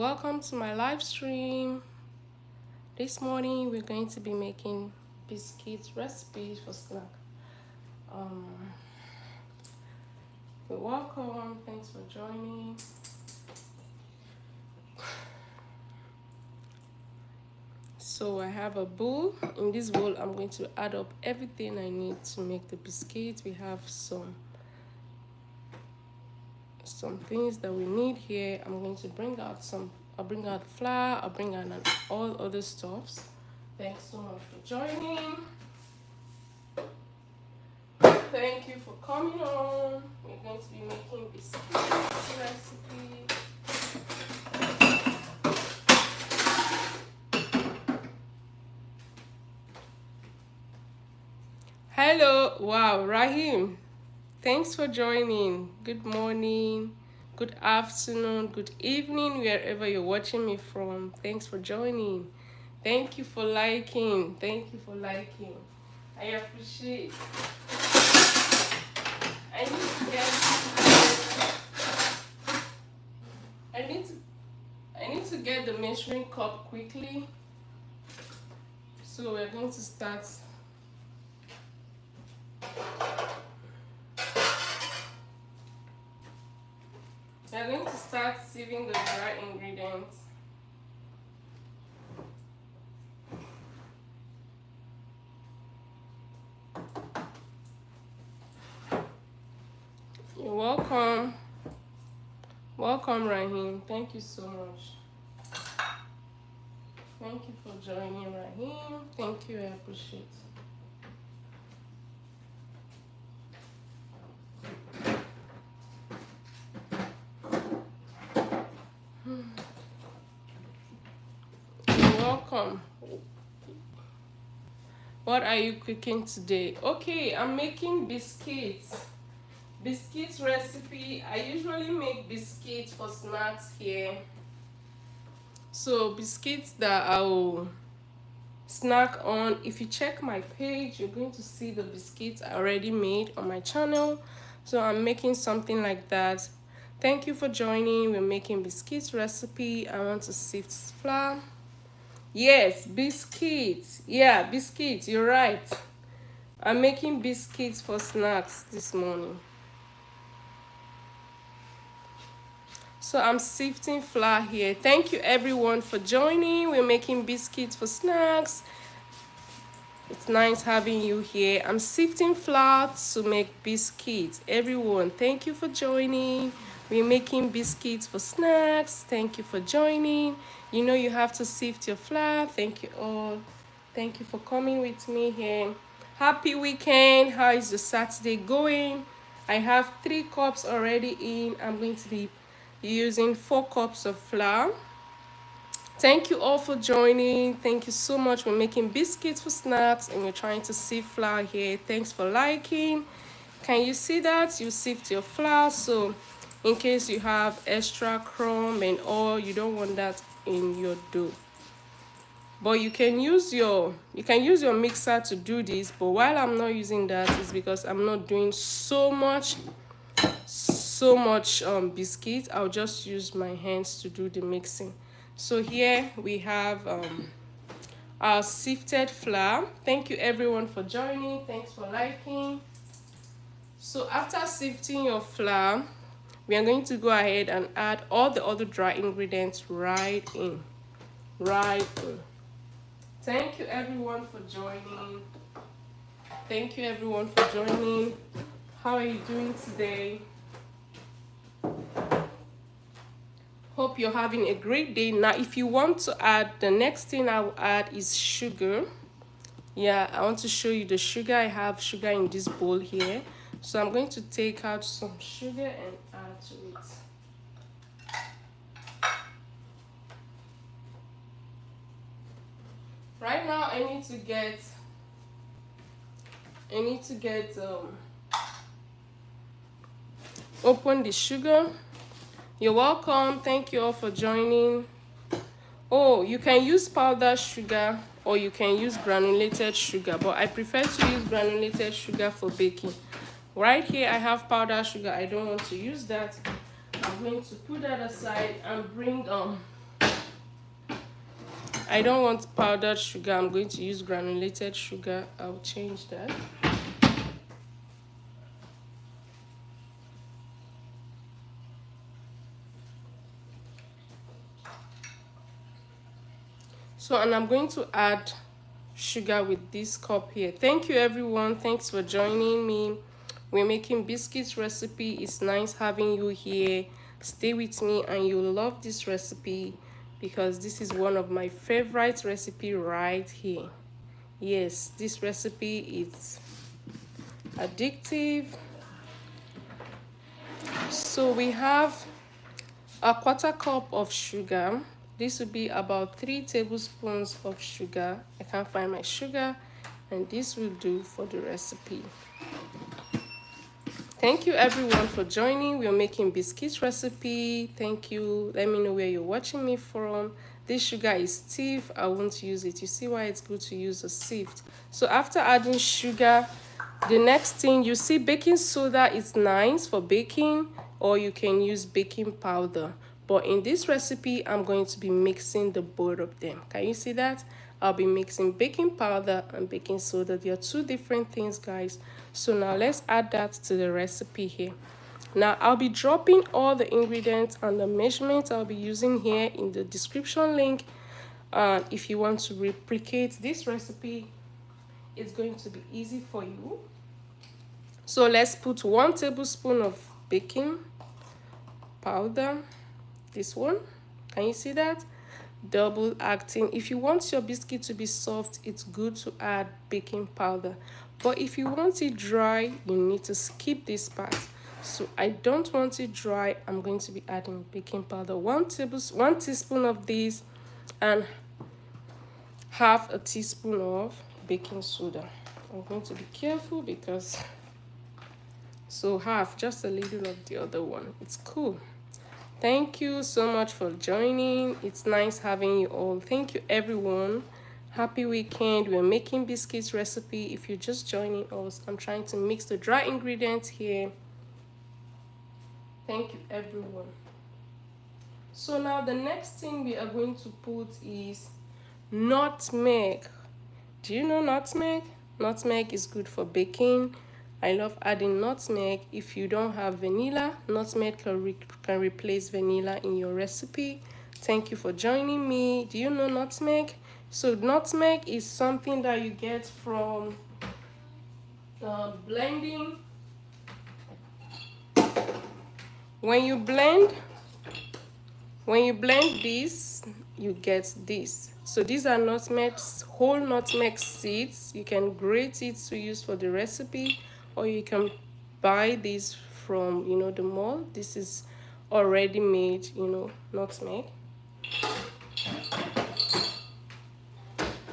Welcome to my live stream. This morning we're going to be making biscuits recipes for snack. Um, you're welcome. Thanks for joining. So I have a bowl. In this bowl, I'm going to add up everything I need to make the biscuits. We have some things that we need here. I'm going to bring out some. I'll bring out flour. I'll bring out all other stuffs. Thanks so much for joining. Thank you for coming on. We're going to be making biscuits recipe. Hello, wow, Rahim. Thanks for joining. Good morning, good afternoon, good evening, wherever you're watching me from. Thanks for joining. Thank you for liking. Thank you for liking. I appreciate. I need to get. I need to get the measuring cup quickly. So we're going to start. We're going to start sieving the dry ingredients. You're welcome. Welcome, Rahim. Thank you so much. Thank you for joining, Rahim. Thank you, I appreciate it. You're welcome. What are you cooking today? Okay, I'm making biscuits. Biscuits recipe. I usually make biscuits for snacks here. So biscuits that I will snack on. If you check my page, you're going to see the biscuits I already made on my channel. So I'm making something like that. Thank you for joining. We're making biscuits recipe. I want to sift flour. Yes, biscuits. Yeah, biscuits. You're right. I'm making biscuits for snacks this morning. So I'm sifting flour here. Thank you everyone for joining. We're making biscuits for snacks. It's nice having you here. I'm sifting flour to make biscuits. Everyone, thank you for joining. We're making biscuits for snacks. Thank you for joining. You know you have to sift your flour. Thank you all. Thank you for coming with me here. Happy weekend. How is your Saturday going? I have 3 cups already in. I'm going to be using 4 cups of flour. Thank you all for joining. Thank you so much. We're making biscuits for snacks and we're trying to sieve flour here. Thanks for liking. Can you see that? You sift your flour, so in case you have extra crumb and all, you don't want that in your dough. But you can use your mixer to do this, but while I'm not using that, it's because I'm not doing so much biscuit. I'll just use my hands to do the mixing. So here we have our sifted flour. Thank you everyone for joining. Thanks for liking. So after sifting your flour, we are going to go ahead and add all the other dry ingredients right in. Thank you everyone for joining. Thank you everyone for joining. How are you doing today? Hope you're having a great day. Now if you want to add, the next thing I will add is sugar. Yeah, I want to show you the sugar. I have sugar in this bowl here, so I'm going to take out some sugar and add to it. Right now I need to get open the sugar. You're welcome. Thank you all for joining. Oh, you can use powdered sugar or you can use granulated sugar, but I prefer to use granulated sugar for baking. Right here I have powdered sugar. I don't want to use that. I'm going to put that aside and bring I don't want powdered sugar. I'm going to use granulated sugar. I'll change that. So, and I'm going to add sugar with this cup here. Thank you everyone. Thanks for joining me. We're making biscuits recipe. It's nice having you here. Stay with me and you'll love this recipe because this is one of my favorite recipe right here. Yes, this recipe is addictive. So we have a quarter cup of sugar. This would be about 3 tablespoons of sugar. I can't find my sugar, and this will do for the recipe. Thank you everyone for joining. We're making biscuits recipe. Thank you. Let me know where you're watching me from. This sugar is stiff. I won't use it. You see why it's good to use a sift. So after adding sugar, the next thing you see, baking soda is nice for baking, or you can use baking powder. But in this recipe, I'm going to be mixing the both of them. Can you see that? I'll be mixing baking powder and baking soda. They are two different things, guys. So now let's add that to the recipe here. Now I'll be dropping all the ingredients and the measurements I'll be using here in the description link. If you want to replicate this recipe, it's going to be easy for you. So let's put 1 tablespoon of baking powder. This one, can you see that? Double acting. If you want your biscuit to be soft, it's good to add baking powder, but if you want it dry, you need to skip this part. So I don't want it dry. I'm going to be adding baking powder, 1 teaspoon of this, and half a teaspoon of baking soda. I'm going to be careful because, so half, just a little of the other one. It's cool. Thank you so much for joining. It's nice having you all. Thank you everyone. Happy weekend. We're making biscuits recipe. If you're just joining us, I'm trying to mix the dry ingredients here. Thank you everyone. So now the next thing we are going to put is nutmeg. Do you know nutmeg? Nutmeg is good for baking. I love adding nutmeg. If you don't have vanilla, nutmeg can replace vanilla in your recipe. Thank you for joining me. Do you know nutmeg? So nutmeg is something that you get from blending. When you blend this, you get this. So these are nutmegs, whole nutmeg seeds. You can grate it to use for the recipe, or you can buy this from, the mall. This is already made, nutmeg.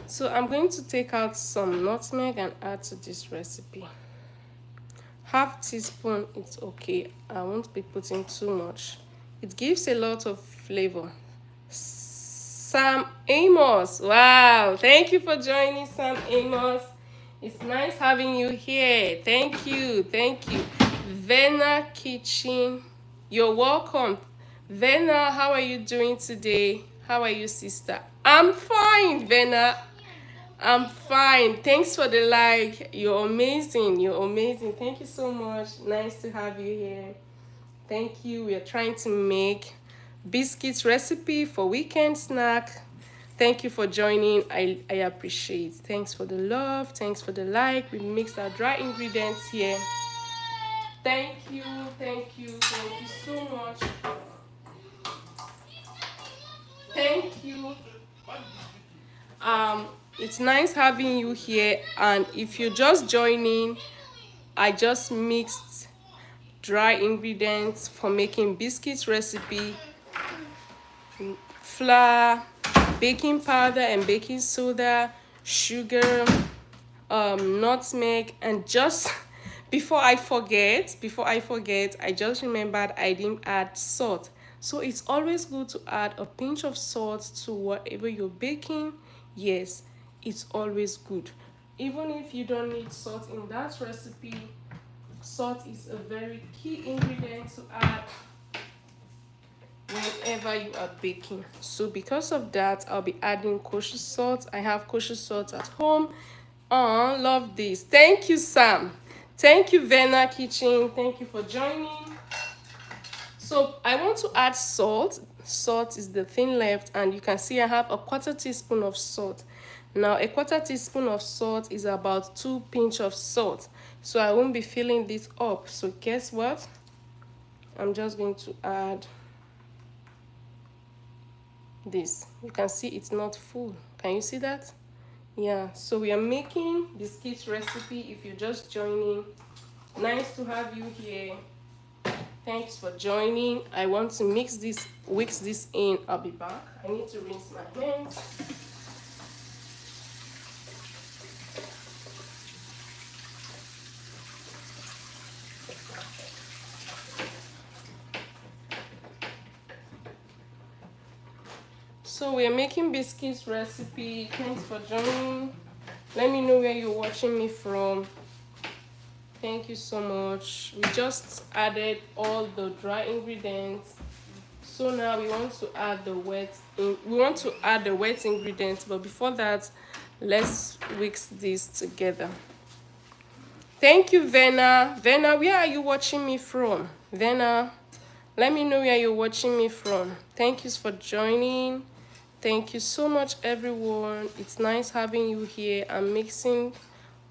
So I'm going to take out some nutmeg and add to this recipe. Half teaspoon, it's okay. I won't be putting too much. It gives a lot of flavor. Sam Amos, wow, thank you for joining, Sam Amos. It's nice having you here. Thank you. Vena Kitchen, you're welcome. Vena, how are you doing today? How are you, sister? I'm fine, Vena. I'm fine. Thanks for the like. You're amazing. Thank you so much. Nice to have you here. Thank you. We are trying to make biscuits recipe for weekend snack. Thank you for joining. I appreciate. Thanks for the love. Thanks for the like. We mixed our dry ingredients here. Thank you so much. Thank you. It's nice having you here, and if you're just joining, I just mixed dry ingredients for making biscuits recipe: flour, baking powder and baking soda, sugar, nutmeg, and just before I forget, I just remembered I didn't add salt. So it's always good to add a pinch of salt to whatever you're baking. Yes, it's always good. Even if you don't need salt in that recipe, salt is a very key ingredient to add whenever you are baking. So because of that, I'll be adding kosher salt. I have kosher salt at home. Oh, love this. Thank you, Sam. Thank you, Vena Kitchen. Thank you for joining. So I want to add salt. Salt is the thing left, and you can see I have a 1/4 teaspoon of salt. Now a 1/4 teaspoon of salt is about 2 pinch of salt. So I won't be filling this up. So guess what? I'm just going to add this. You can see it's not full. Can you see that? Yeah, so we are making biscuits recipe. If you're just joining, nice to have you here. Thanks for joining. I want to whisk this in. I'll be back. I need to rinse my hands. So we are making biscuits recipe. Thanks for joining. Let me know where you're watching me from. Thank you so much. We just added all the dry ingredients. So now we want to add the wet ingredients, but before that, let's whisk this together. Thank you, Vena. Vena, where are you watching me from? Vena, let me know where you're watching me from. Thank you for joining. Thank you so much, everyone. It's nice having you here. I'm mixing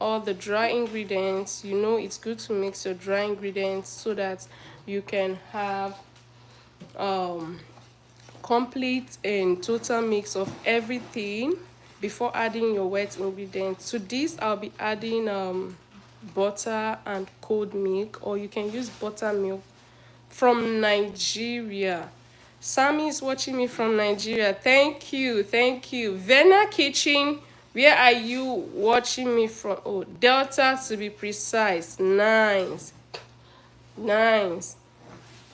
all the dry ingredients. You know it's good to mix your dry ingredients so that you can have complete and total mix of everything before adding your wet ingredients. To this, I'll be adding butter and cold milk, or you can use buttermilk from Nigeria. Sammy is watching me from Nigeria. Thank you, thank you. Vena Kitchen, where are you watching me from? Oh, Delta to be precise. Nice, nice.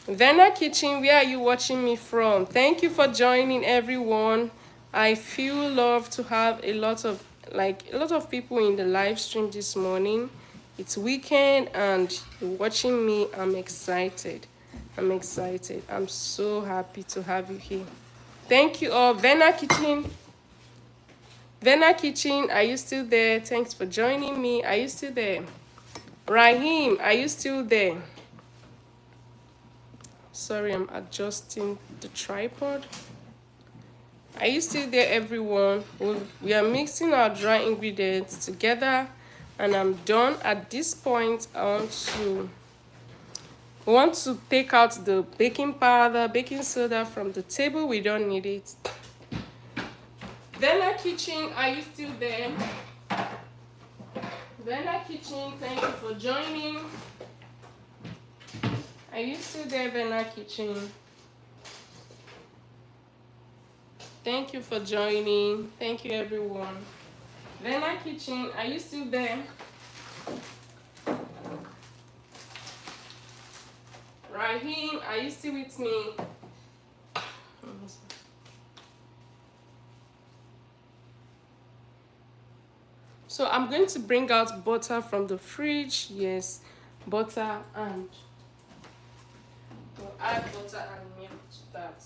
Vena Kitchen, where are you watching me from? Thank you for joining, everyone. I feel love to have a lot of people in the live stream this morning. It's weekend and you're watching me. I'm excited. I'm so happy to have you here. Thank you all. Vena Kitchen, are you still there? Thanks for joining me. Are you still there? Rahim, are you still there? Sorry, I'm adjusting the tripod. Are you still there, everyone? We are mixing our dry ingredients together and I'm done. At this point, we want to take out the baking powder, baking soda from the table. We don't need it. Vena Kitchen, are you still there? Vena Kitchen, thank you for joining. Are you still there, Vena Kitchen? Thank you for joining. Thank you, everyone. Vena Kitchen, are you still there? Rahim, are you still with me? So I'm going to bring out butter from the fridge. Yes, butter, and we'll add butter and milk to that.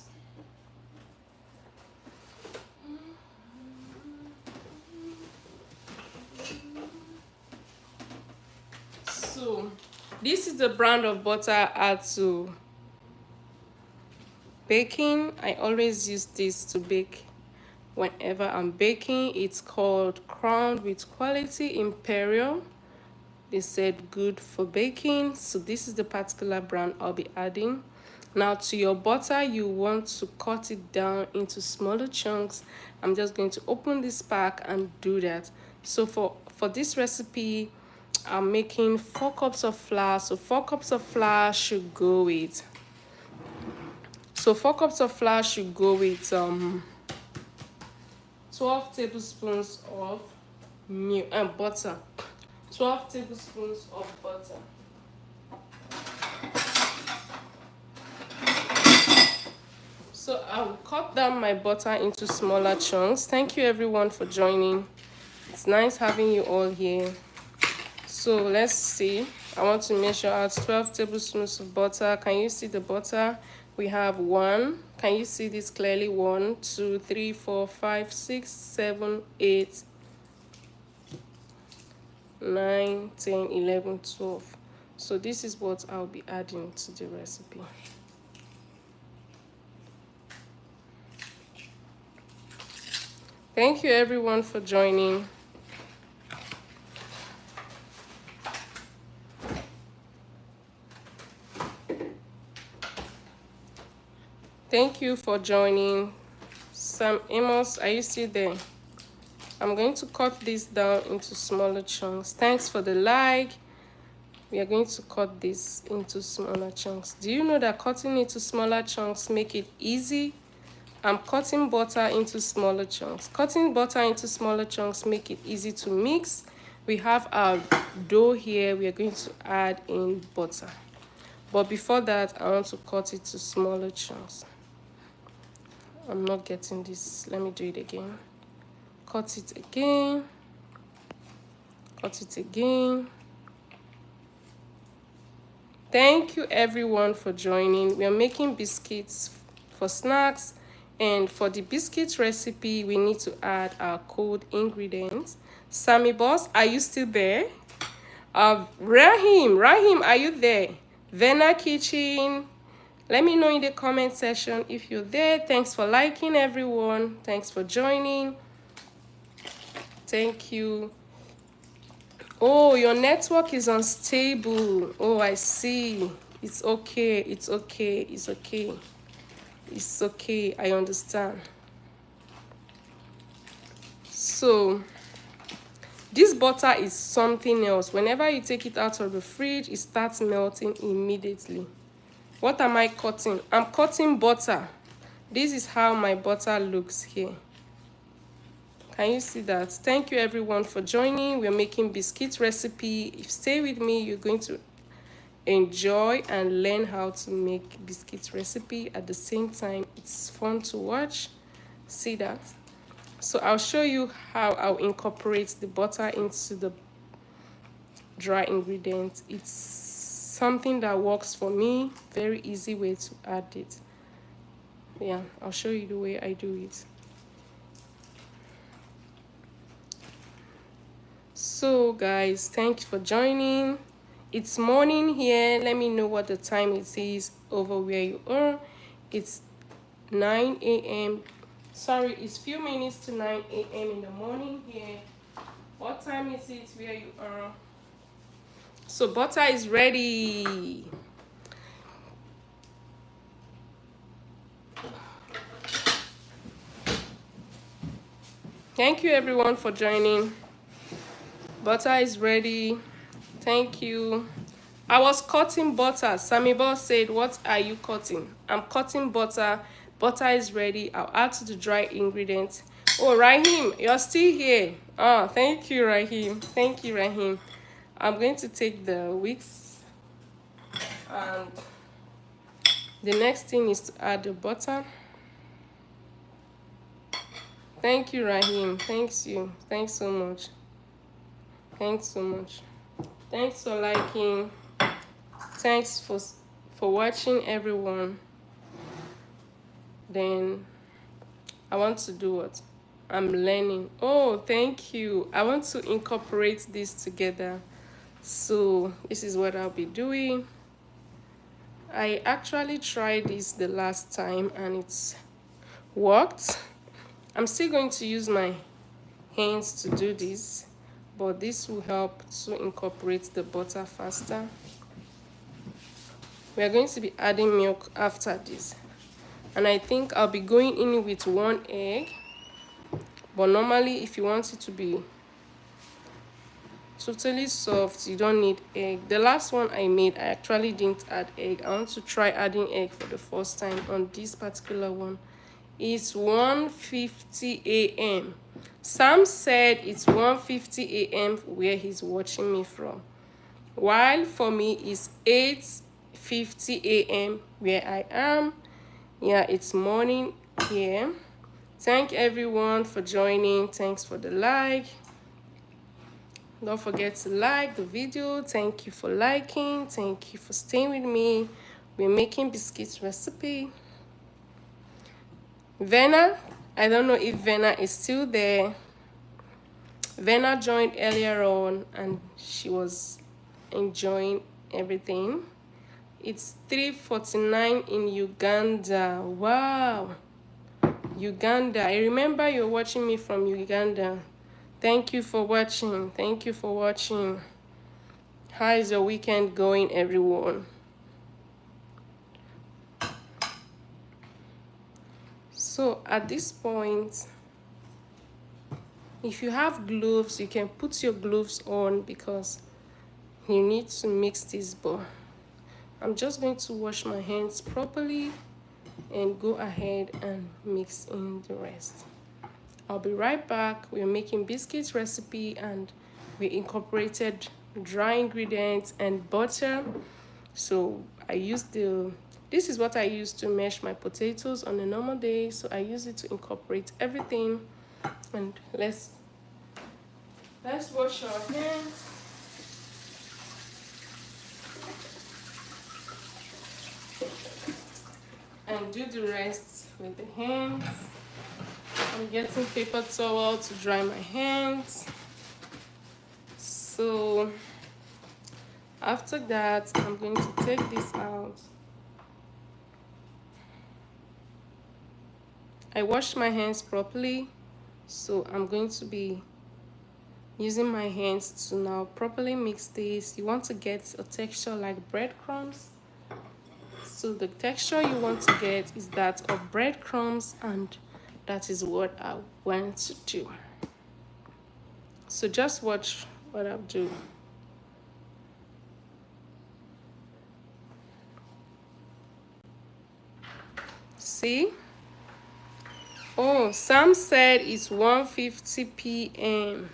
So this is the brand of butter I add to baking. I always use this to bake whenever I'm baking. It's called Crowned with Quality Imperial. They said good for baking. So this is the particular brand I'll be adding. Now to your butter, you want to cut it down into smaller chunks. I'm just going to open this pack and do that. So for this recipe, I'm making 4 cups of flour. So 4 cups of flour should go with 12 tablespoons of milk and butter. 12 tablespoons of butter. So I'll cut down my butter into smaller chunks. Thank you, everyone, for joining. It's nice having you all here. So let's see. I want to measure out 12 tablespoons of butter. Can you see the butter? We have 1, Can you see this clearly? 1, 2, 3, 4, 5, 6, 7, 8, 9, 10, 11, 12. So this is what I'll be adding to the recipe. Thank you everyone for joining. Thank you for joining. Sam Amos, are you still there? I'm going to cut this down into smaller chunks. Thanks for the like. We are going to cut this into smaller chunks. Do you know that cutting into smaller chunks make it easy? I'm cutting butter into smaller chunks. Cutting butter into smaller chunks make it easy to mix. We have our dough here. We are going to add in butter. But before that, I want to cut it to smaller chunks. I'm not getting this. Let me do it again. Cut it again. Cut it again. Thank you everyone for joining. We are making biscuits for snacks, and for the biscuit recipe we need to add our cold ingredients. Sammy Boss, are you still there? Rahim, are you there? Vena Kitchen, let me know in the comment section if you're there. Thanks for liking everyone. Thanks for joining. Thank you. Oh, your network is unstable. Oh, I see. It's okay. It's okay. It's okay. It's okay. I understand. So, this butter is something else. Whenever you take it out of the fridge, it starts melting immediately. What am I cutting? I'm cutting butter. This is how my butter looks here. Can you see that? Thank you everyone for joining. We're making biscuit recipe. If you stay with me, you're going to enjoy and learn how to make biscuit recipe at the same time. It's fun to watch. See that? So I'll show you how I'll incorporate the butter into the dry ingredients. It's something that works for me. Very easy way to add it. Yeah, I'll show you the way I do it. So guys, thanks for joining. It's morning here. Let me know what the time it is over where you are. It's 9 a.m. Sorry, it's few minutes to 9 a.m. in the morning here. What time is it where you are? So butter is ready. Thank you everyone for joining. Butter is ready. Thank you. I was cutting butter. Sammy Boss said, what are you cutting? I'm cutting butter. Butter is ready. I'll add to the dry ingredients. Oh, Rahim, you're still here. Oh, thank you, Rahim. Thank you, Rahim. I'm going to take the wicks. And the next thing is to add the butter. Thank you, Rahim. Thanks you. Thanks so much. Thanks so much. Thanks for liking. Thanks for watching everyone. Then I want to do what? I'm learning. Oh, thank you. I want to incorporate this together. So this is what I'll be doing. I actually tried this the last time and it's worked. I'm still going to use my hands to do this, but this will help to incorporate the butter faster. We are going to be adding milk after this, and I think I'll be going in with 1 egg, but normally if you want it to be totally soft, you don't need egg. The last one I made, I actually didn't add egg. I want to try adding egg for the first time on this particular one. It's 1:50 a.m. Sam said it's 1:50 a.m. where he's watching me from, while for me it's 8:50 a.m. where I am. Yeah, it's morning here. Thank everyone for joining. Thanks for the like. Don't forget to like the video. Thank you for liking. Thank you for staying with me. We're making biscuits recipe. Vena, I don't know if Vena is still there. Vena joined earlier on and she was enjoying everything. It's 3:49 in Uganda. Wow. Uganda. I remember you're watching me from Uganda. Thank you for watching. Thank you for watching. How is your weekend going, everyone? So at this point, if you have gloves, you can put your gloves on because you need to mix this bowl. I'm just going to wash my hands properly and go ahead and mix in the rest. I'll be right back. We're making biscuits recipe and we incorporated dry ingredients and butter. So I used this is what I use to mash my potatoes on a normal day. So I use it to incorporate everything. And let's wash our hands. And do the rest with the hands. I'm getting paper towel to dry my hands. So after that, I'm going to take this out. I washed my hands properly, so I'm going to be using my hands to now properly mix this. You want to get a texture like breadcrumbs. So the texture you want to get is that of breadcrumbs, and that is what I want to do. So just watch what I'll do. See? Oh, Sam said it's 1:50 p.m.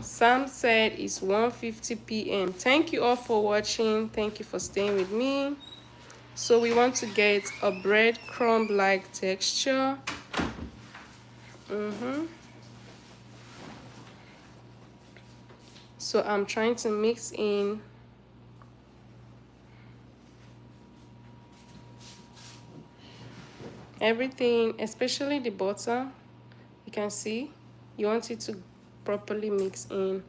Sam said it's 1:50 p.m. Thank you all for watching. Thank you for staying with me. So we want to get a breadcrumb-like texture. So I'm trying to mix in everything, especially the butter. You can see you want it to properly mix in.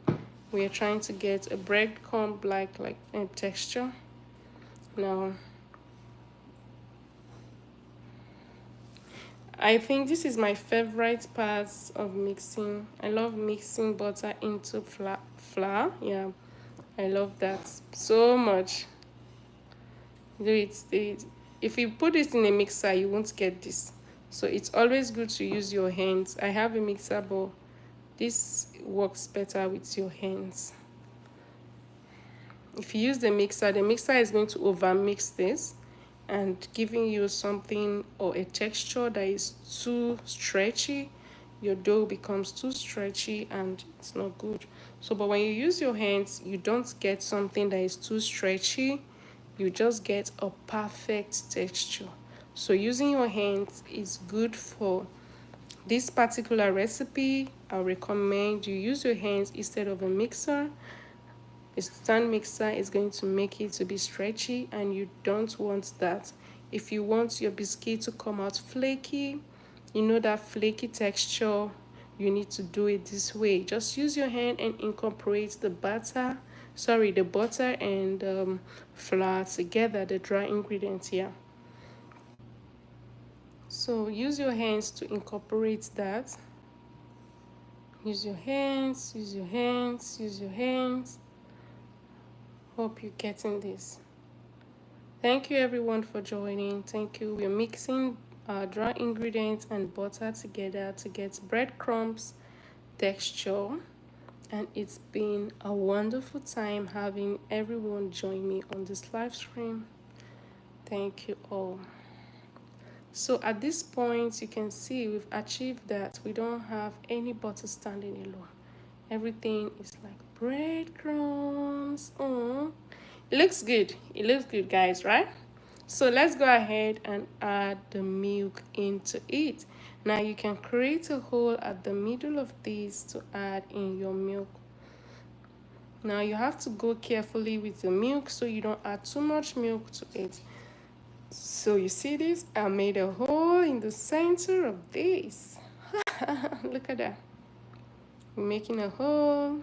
We are trying to get a breadcrumb-like texture. Now I think this is my favorite part of mixing. I love mixing butter into flour. Yeah, I love that so much. Do it. If you put it in a mixer, you won't get this. So it's always good to use your hands. I have a mixer, but this works better with your hands. If you use the mixer is going to over mix this and giving you something or a texture that is too stretchy. Your dough becomes too stretchy and it's not good. So but when you use your hands, you don't get something that is too stretchy. You just get a perfect texture. So using your hands is good for this particular recipe. I recommend you use your hands instead of a mixer. A stand mixer is going to make it to be stretchy and you don't want that. If you want your biscuit to come out flaky, you know that flaky texture, you need to do it this way. Just use your hand and incorporate the butter and flour together, the dry ingredients here. So use your hands to incorporate that. Use your hands, use your hands, use your hands. Hope you're getting this. Thank you everyone for joining. Thank you. We're mixing dry ingredients and butter together to get breadcrumbs texture. And it's been a wonderful time having everyone join me on this live stream. Thank you all. So at this point, you can see we've achieved that we don't have any butter standing alone. Everything is like breadcrumbs. It looks good. It looks good, guys, right? So let's go ahead and add the milk into it. Now you can create a hole at the middle of this to add in your milk. Now you have to go carefully with the milk so you don't add too much milk to it. So you see this? I made a hole in the center of this. Look at that. I'm making a hole.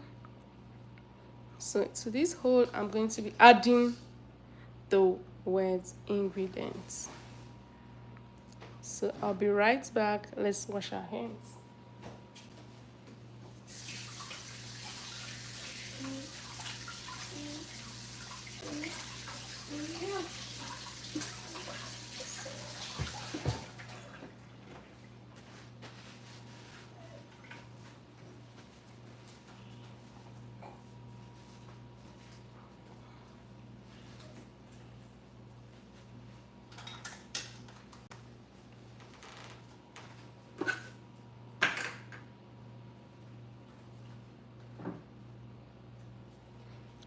So to this hole, I'm going to be adding the wet ingredients. So I'll be right back. Let's wash our hands.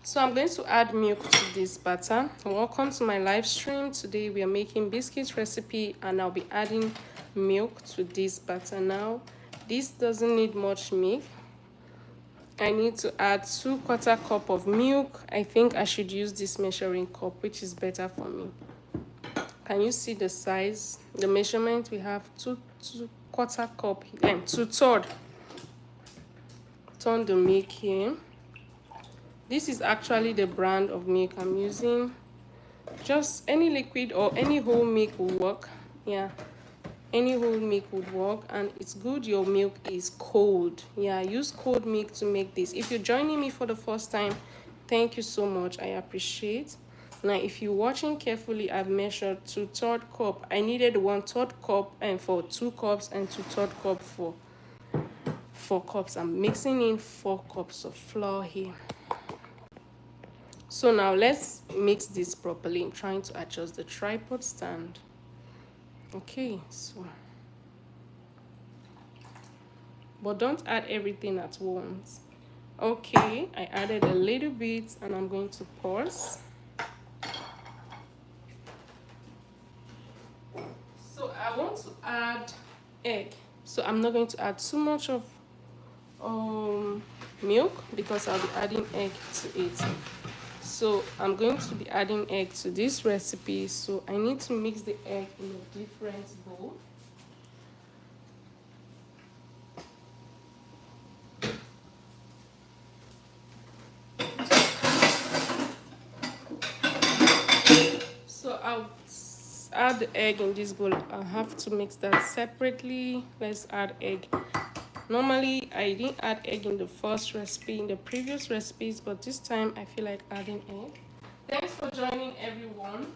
So I'm going to add milk to this batter. Welcome to my live stream. Today we are making biscuits recipe and I'll be adding milk to this batter now. This doesn't need much milk. I need to add 2/4 cup of milk. I think I should use this measuring cup, which is better for me. Can you see the size? The measurement we have 2/4 cup and 2/3. Turn the milk here. This is actually the brand of milk I'm using. Just any liquid or any whole milk will work. Yeah, any whole milk would work, and it's good your milk is cold. Yeah, use cold milk to make this. If you're joining me for the first time, thank you so much. I appreciate. Now, if you're watching carefully, I've measured 2/3 cup. I needed 1/3 cup and for 2 cups and 2/3 cup for 4 cups. I'm mixing in 4 cups of flour here. So now let's mix this properly. I'm trying to adjust the tripod stand. Okay, so but don't add everything at once. Okay, I added a little bit and I'm going to pause. So I want to add egg. So I'm not going to add too much of milk because I'll be adding egg to it. So I'm going to be adding egg to this recipe. So I need to mix the egg in a different bowl. So I'll add the egg in this bowl. I have to mix that separately. Let's add egg. Normally I didn't add egg in the first recipe, in the previous recipes, but this time I feel like adding egg. Thanks for joining, everyone.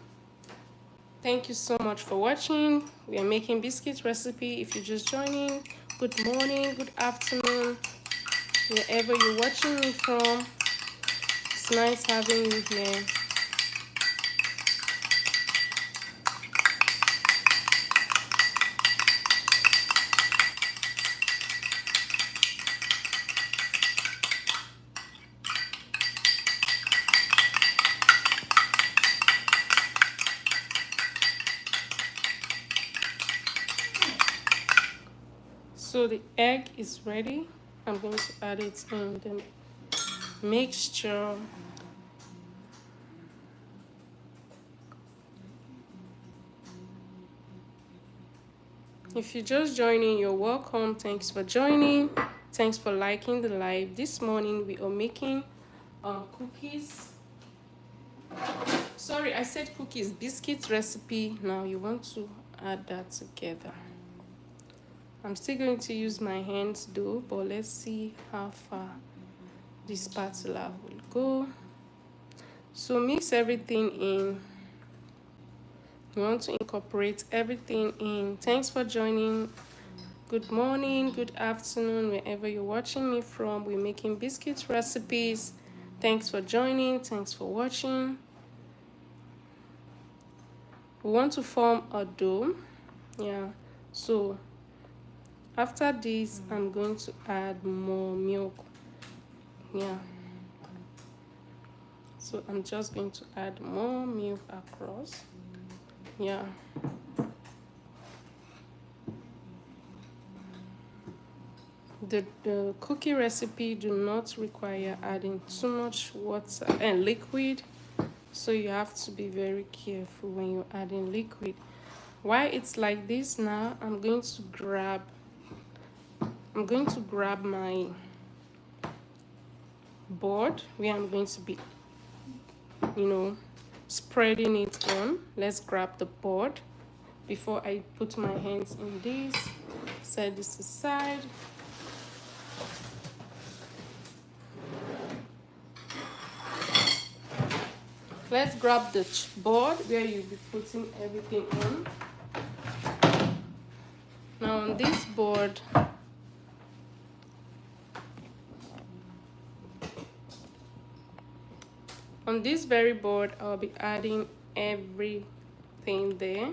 Thank you so much for watching. We are making biscuits recipe. If you're just joining, good morning, good afternoon, wherever you're watching me from. It's nice having you here. So the egg is ready. I'm going to add it in the mixture. If you're just joining, you're welcome. Thanks for joining. Thanks for liking the live. This morning we are making cookies. Sorry, I said cookies, biscuits recipe. Now you want to add that together. I'm still going to use my hands though, but let's see how far this spatula will go. So mix everything in. You want to incorporate everything in. Thanks for joining. Good morning, good afternoon, wherever you're watching me from. We're making biscuits recipes. Thanks for joining. Thanks for watching. We want to form a dough. Yeah, so after this I'm going to add more milk. Yeah, so I'm just going to add more milk across. Yeah, the cookie recipe do not require adding too much water and liquid, so you have to be very careful when you're adding liquid. While it's like this now, I'm going to grab my board where I'm going to be, spreading it on. Let's grab the board before I put my hands in this. Set this aside. Let's grab the board where you'll be putting everything on. Now on this board, on this very board, I'll be adding everything there,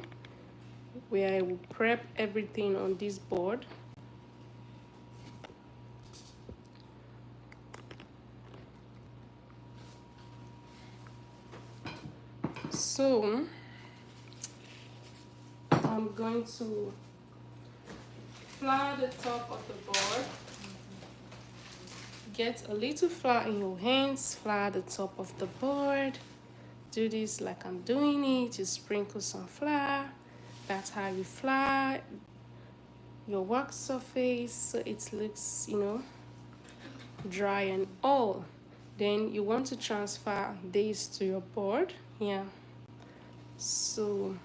where I will prep everything on this board. So I'm going to flour the top of the board. Get a little flour in your hands, flour the top of the board. Do this like I'm doing it. You sprinkle some flour. That's how you flour your work surface so it looks, dry and all. Then you want to transfer this to your board. Yeah. So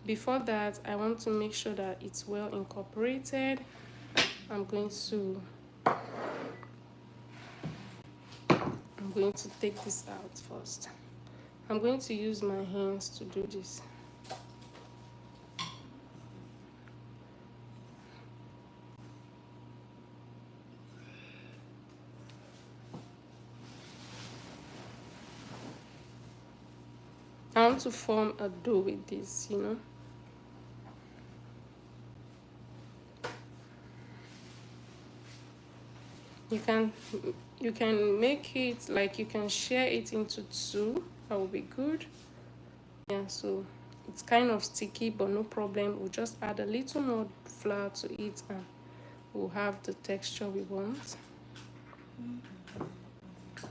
before that, I want to make sure that it's well incorporated. I'm going to take this out first. I'm going to use my hands to do this. I want to form a dough with this, You can make it like you can share it into two. That will be good. Yeah, so it's kind of sticky, but no problem. We'll just add a little more flour to it and we'll have the texture we want.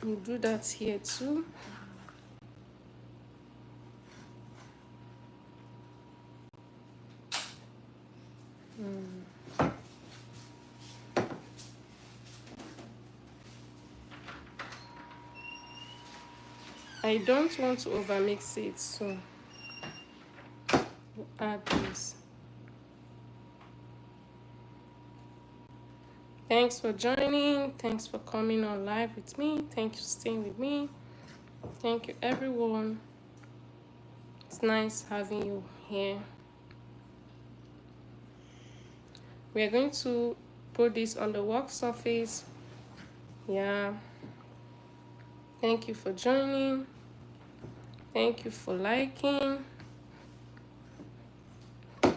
We'll do that here too. I don't want to overmix it, so we'll add this. Thanks for joining. Thanks for coming on live with me. Thank you for staying with me. Thank you, everyone. It's nice having you here. We are going to put this on the work surface. Yeah. Thank you for joining. Thank you for liking. I'm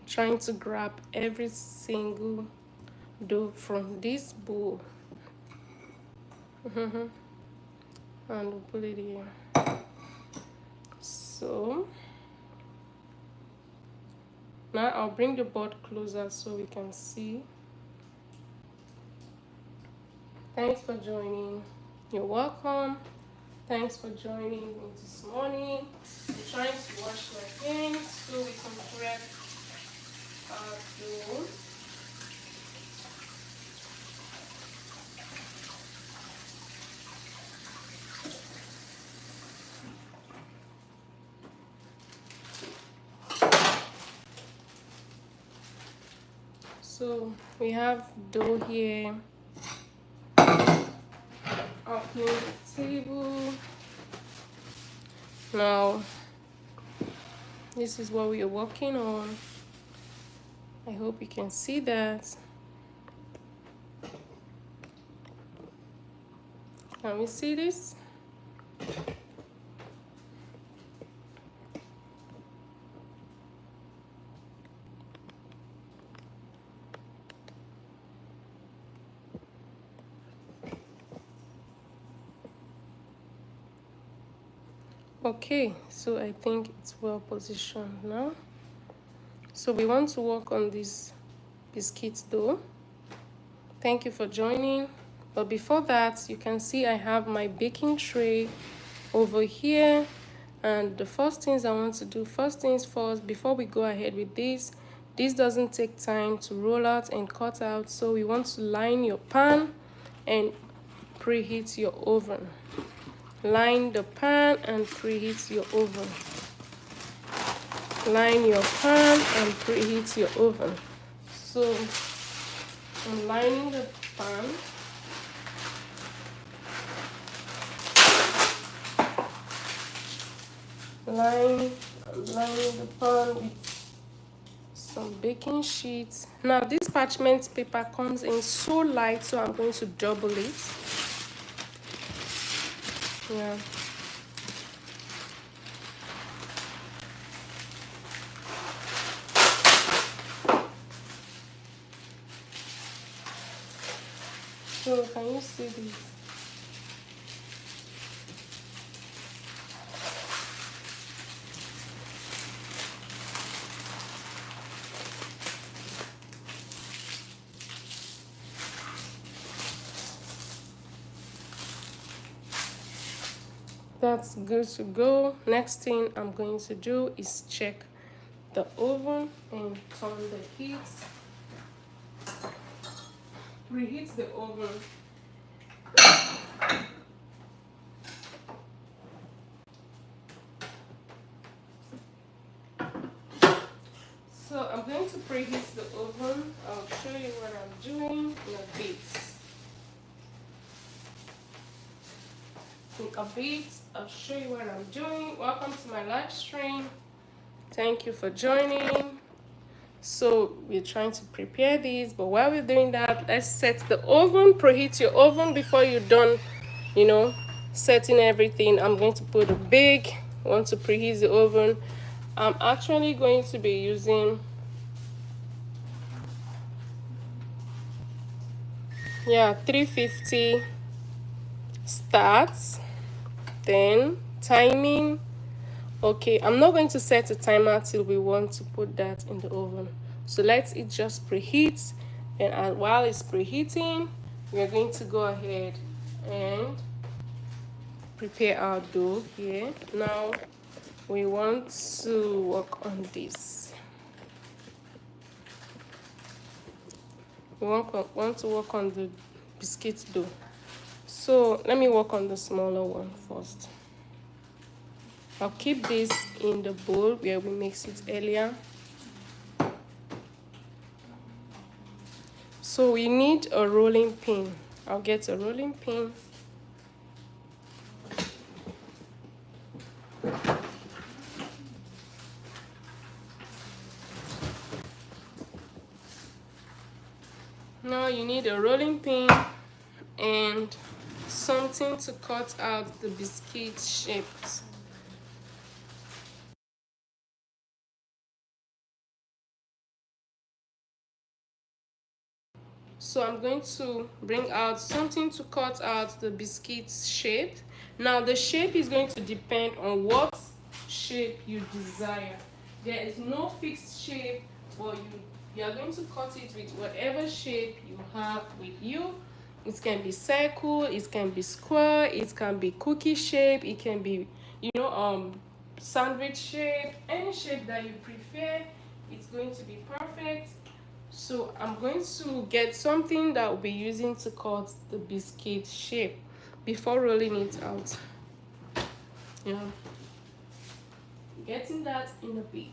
trying to grab every single dough from this bowl. And we'll put it here. So now I'll bring the board closer so we can see. Thanks for joining. You're welcome. Thanks for joining me this morning. I'm trying to wash my hands so we can prep our dough. So we have dough here. I'll clean the table. Now, this is what we are working on. I hope you can see that. Can we see this? Okay, so I think it's well positioned now. So we want to work on this biscuit dough. Thank you for joining. But before that, you can see I have my baking tray over here. And the first things I want to do, first things first, before we go ahead with this doesn't take time to roll out and cut out. So we want to line your pan and preheat your oven. Line the pan and preheat your oven. Line your pan and preheat your oven. So I'm lining the pan. I'm lining the pan with some baking sheets. Now this parchment paper comes in so light, so I'm going to double it. Yeah. So can you see this? That's good to go. Next thing I'm going to do is check the oven and turn the heat. Preheat the oven. So I'm going to preheat the oven. I'll show you what I'm doing in a bit. I'll show you what I'm doing. Welcome to my live stream. Thank you for joining. So we're trying to prepare these, but while we're doing that, let's set the oven. Preheat your oven before you're done, setting everything. I'm going to put a big, want to preheat the oven. I'm actually going to be using 350 starts, then timing. Okay, I'm not going to set a timer till we want to put that in the oven. So let it just preheat, and while it's preheating, we're going to go ahead and prepare our dough here. Now we want to work on this. We want to work on the biscuit dough. So let me work on the smaller one first. I'll keep this in the bowl where we mixed it earlier. So we need a rolling pin. I'll get a rolling pin. Now you need a rolling pin and something to cut out the biscuit shapes. So I'm going to bring out something to cut out the biscuit shape. Now the shape is going to depend on what shape you desire. There is no fixed shape, but you are going to cut it with whatever shape you have with you. It can be circle, it can be square, it can be cookie shape, it can be sandwich shape. Any shape that you prefer, it's going to be perfect. So I'm going to get something that we'll be using to cut the biscuit shape before rolling it out. Yeah, getting that in a bit.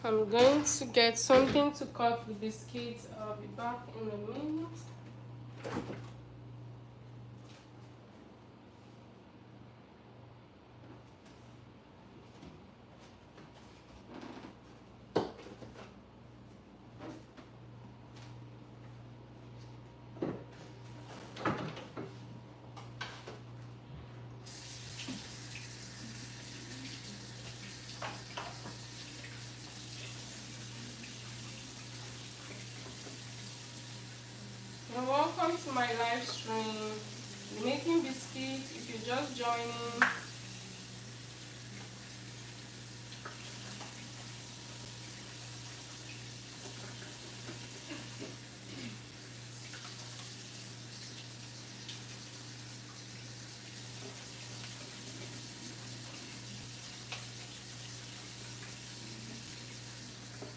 I'm going to get something to cut the biscuits. I'll be back in a minute. welcome to my live stream. We're making biscuits. If you're just joining,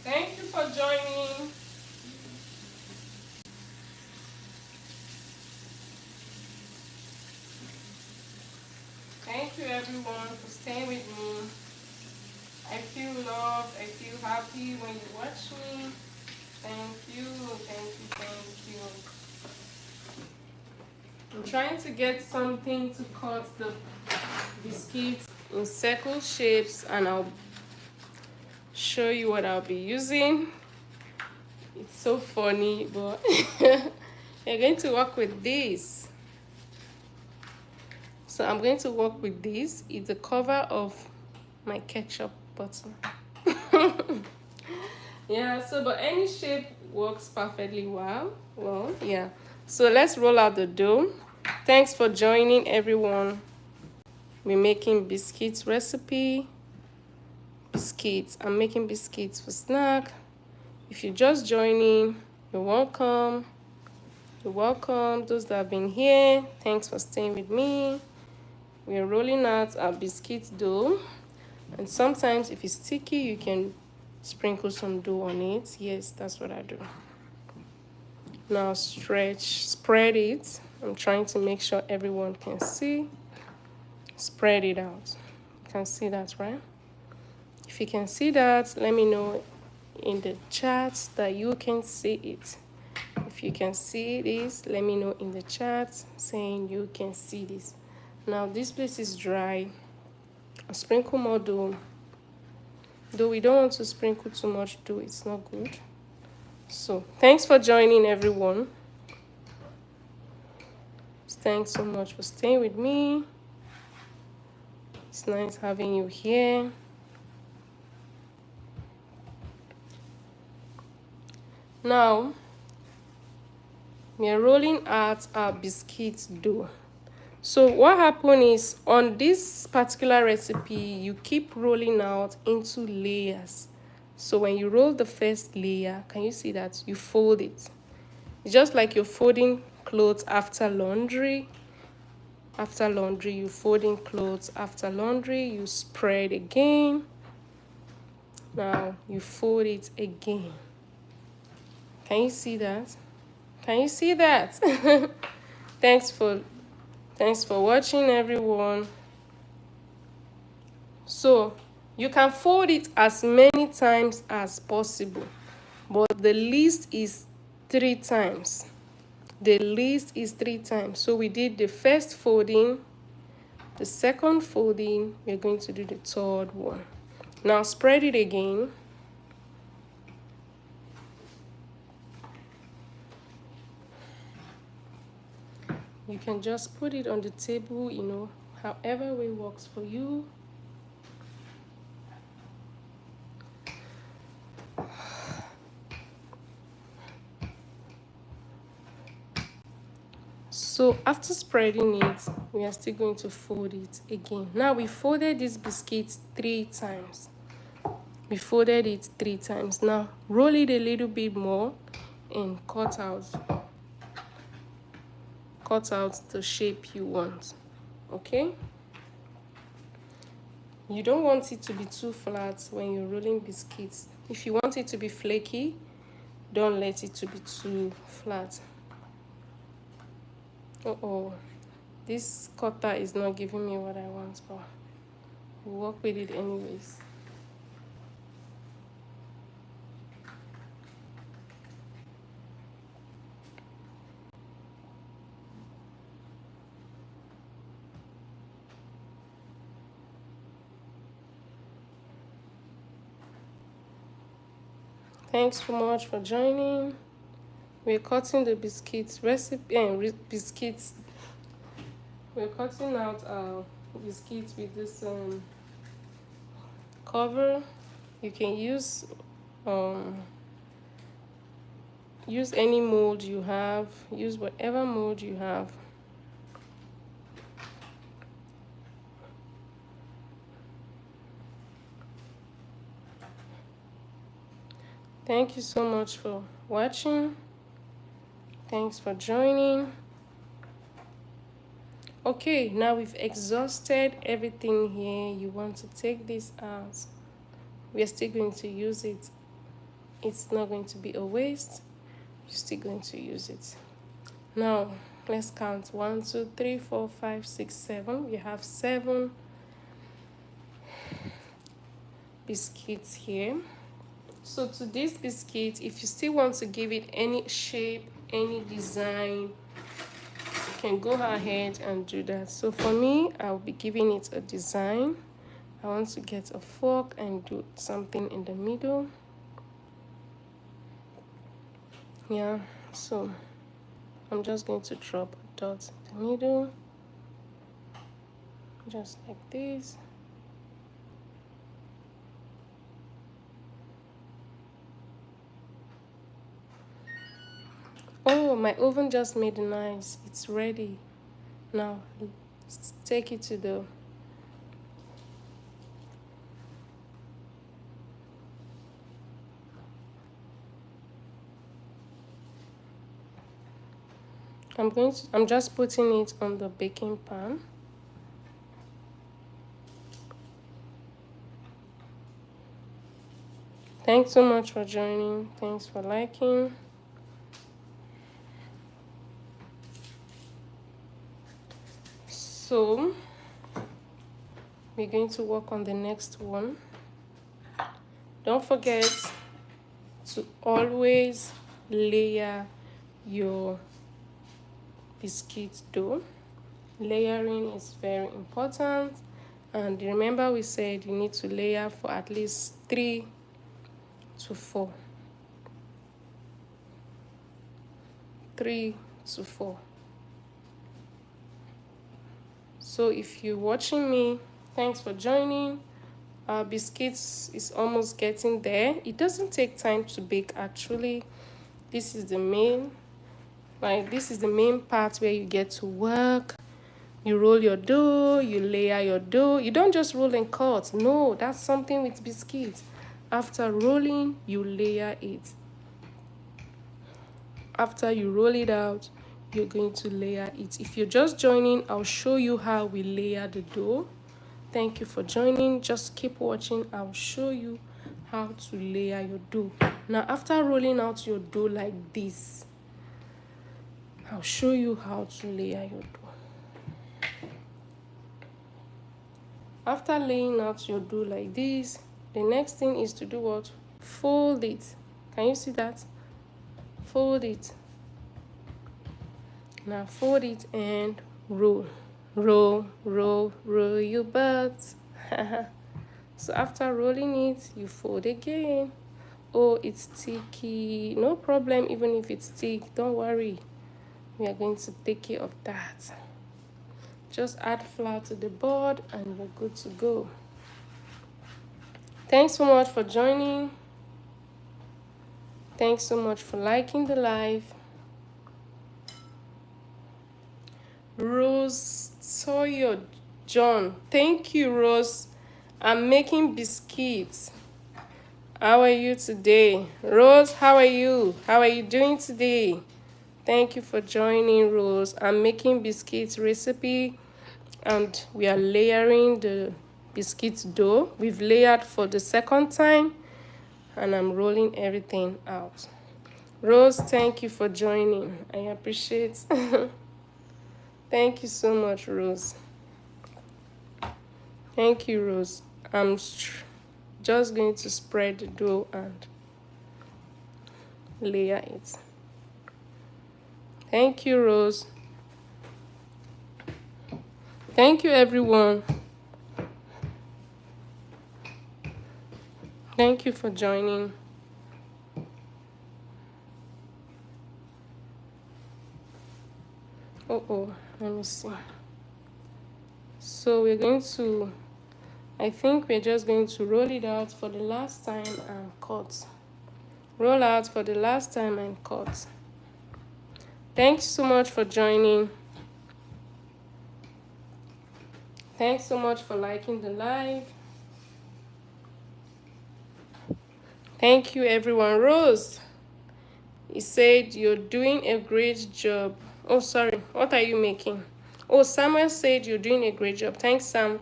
thank you for joining. Thank you everyone for staying with me. I feel loved, I feel happy when you watch me. Thank you, thank you, thank you. I'm trying to get something to cut the biscuits in circle shapes, and I'll show you what I'll be using. It's so funny, but we're going to work with this. So I'm going to work with this. It's the cover of my ketchup bottle. Yeah, so but any shape works perfectly well. Well, yeah. So let's roll out the dough. Thanks for joining, everyone. We're making biscuits recipe. Biscuits. I'm making biscuits for snack. If you're just joining, you're welcome. You're welcome. Those that have been here, thanks for staying with me. We're rolling out our biscuit dough. And sometimes if it's sticky, you can sprinkle some dough on it. Yes, that's what I do. Now spread it. I'm trying to make sure everyone can see. Spread it out. You can see that, right? If you can see that, let me know in the chat that you can see it. If you can see this, let me know in the chat saying you can see this. Now this place is dry. I'll sprinkle more dough. Though we don't want to sprinkle too much dough, it's not good. So thanks for joining, everyone. Thanks so much for staying with me. It's nice having you here. Now we are rolling out our biscuit dough. So what happened is, on this particular recipe, you keep rolling out into layers. So when you roll the first layer, can you see that? You fold it. It's just like you're folding clothes after laundry. After laundry, you folding clothes. After laundry, you spread again. Now you fold it again. Can you see that? Can you see that? Thanks for watching, everyone. So you can fold it as many times as possible, but the least is 3 times. The least is 3 times. So we did the first folding, the second folding, we're going to do the third one. Now spread it again. You can just put it on the table, you know, however way works for you. So after spreading it, we are still going to fold it again. Now we folded this biscuit 3 times. We folded it 3 times. Now roll it a little bit more and cut out the shape you want. Okay? You don't want it to be too flat when you're rolling biscuits. If you want it to be flaky, don't let it to be too flat. This cutter is not giving me what I want, but we'll work with it anyways. Thanks so much for joining. We're cutting the biscuits recipe and biscuits. We're cutting out our biscuits with this cover. You can use Use any mold you have. Use whatever mold you have. Thank you so much for watching. Thanks for joining. Okay, now we've exhausted everything here. You want to take this out. We are still going to use it. It's not going to be a waste. You're still going to use it. Now, let's count. 1, 2, 3, 4, 5, 6, 7. We have 7 biscuits here. So to this biscuit, if you still want to give it any shape, any design, you can go ahead and do that. So for me, I'll be giving it a design. I want to get a fork and do something in the middle. Yeah, so I'm just going to drop a dot in the middle, just like this. Oh, my oven just made a nice. It's ready. Now, let's take it to the I'm just putting it on the baking pan. Thanks so much for joining. Thanks for liking. So, we're going to work on the next one. Don't forget to always layer your biscuit dough. Layering is very important, and remember we said you need to layer for at least 3 to 4. 3 to 4. So if you're watching me, thanks for joining. Our biscuits is almost getting there. It doesn't take time to bake actually. This is the main part where you get to work. You roll your dough, you layer your dough. You don't just roll and cut. No, that's something with biscuits. After rolling, you layer it. After you roll it out, you're going to layer it. If you're just joining, I'll show you how we layer the dough. Thank you for joining. Just keep watching. I'll show you how to layer your dough. Now, after rolling out your dough like this, I'll show you how to layer your dough. After laying out your dough like this, the next thing is to do what? Fold it. Can you see that? Fold it. Now fold it and roll. Roll, roll, roll your butt. So after rolling it, you fold again. Oh, it's sticky. No problem, even if it's thick. Don't worry. We are going to take care of that. Just add flour to the board and we're good to go. Thanks so much for joining. Thanks so much for liking the live. Rose Toyo John. Thank you, Rose. I'm making biscuits. How are you today? Rose, how are you? How are you doing today? Thank you for joining, Rose. I'm making biscuits recipe and we are layering the biscuit dough. We've layered for the second time and I'm rolling everything out. Rose, thank you for joining. I appreciate. Thank you so much, Rose. Thank you, Rose. I'm just going to spread the dough and layer it. Thank you, Rose. Thank you, everyone. Thank you for joining. Oh, let me see. So we're going to, I think we're just going to roll it out for the last time and cut. Roll out for the last time and cut. Thanks so much for joining. Thanks so much for liking the live. Thank you, everyone. Rose, he said you're doing a great job. Oh, sorry. What are you making? Oh, Samuel said you're doing a great job. Thanks, Sam.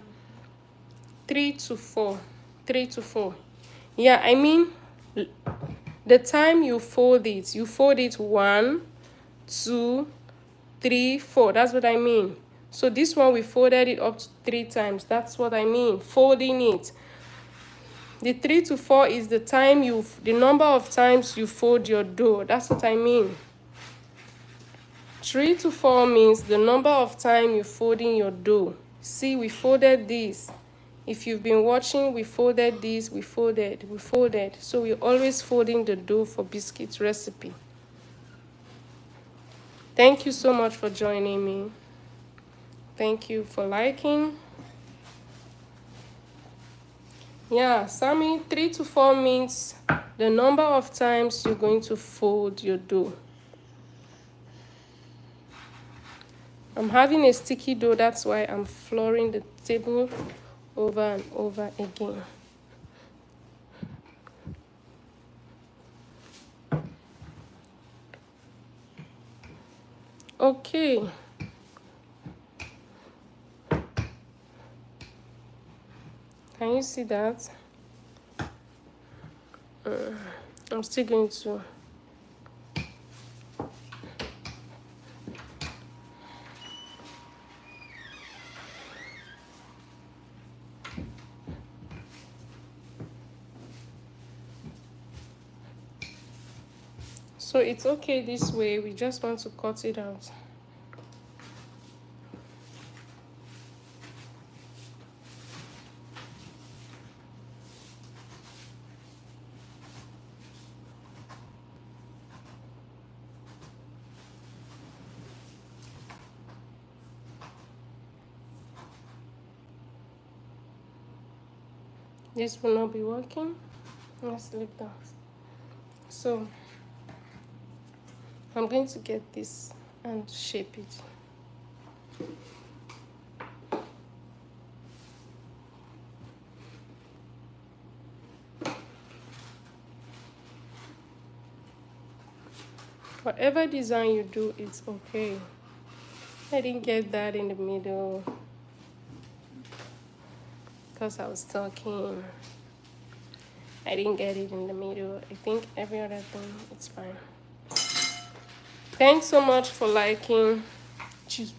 3 to 4. 3 to 4. Yeah, I mean, the time you fold it 1, 2, 3, 4. That's what I mean. So this one, we folded it up to 3 times. That's what I mean. Folding it. The 3 to 4 is the number of times you fold your dough. That's what I mean. 3 to 4 means the number of time you folding your dough. See, we folded this. If you've been watching, we folded this, we folded. So we're always folding the dough for biscuit recipe. Thank you so much for joining me. Thank you for liking. Yeah, Sammy, 3 to 4 means the number of times you're going to fold your dough. I'm having a sticky dough, that's why I'm flooring the table over and over again. Okay. Can you see that? I'm still going to. So it's okay this way, we just want to cut it out. This will not be working. Let's leave that. So I'm going to get this and shape it. Whatever design you do, it's okay. I didn't get that in the middle because I was talking. I didn't get it in the middle. I think every other thing, it's fine. Thanks so much for liking. Cheese.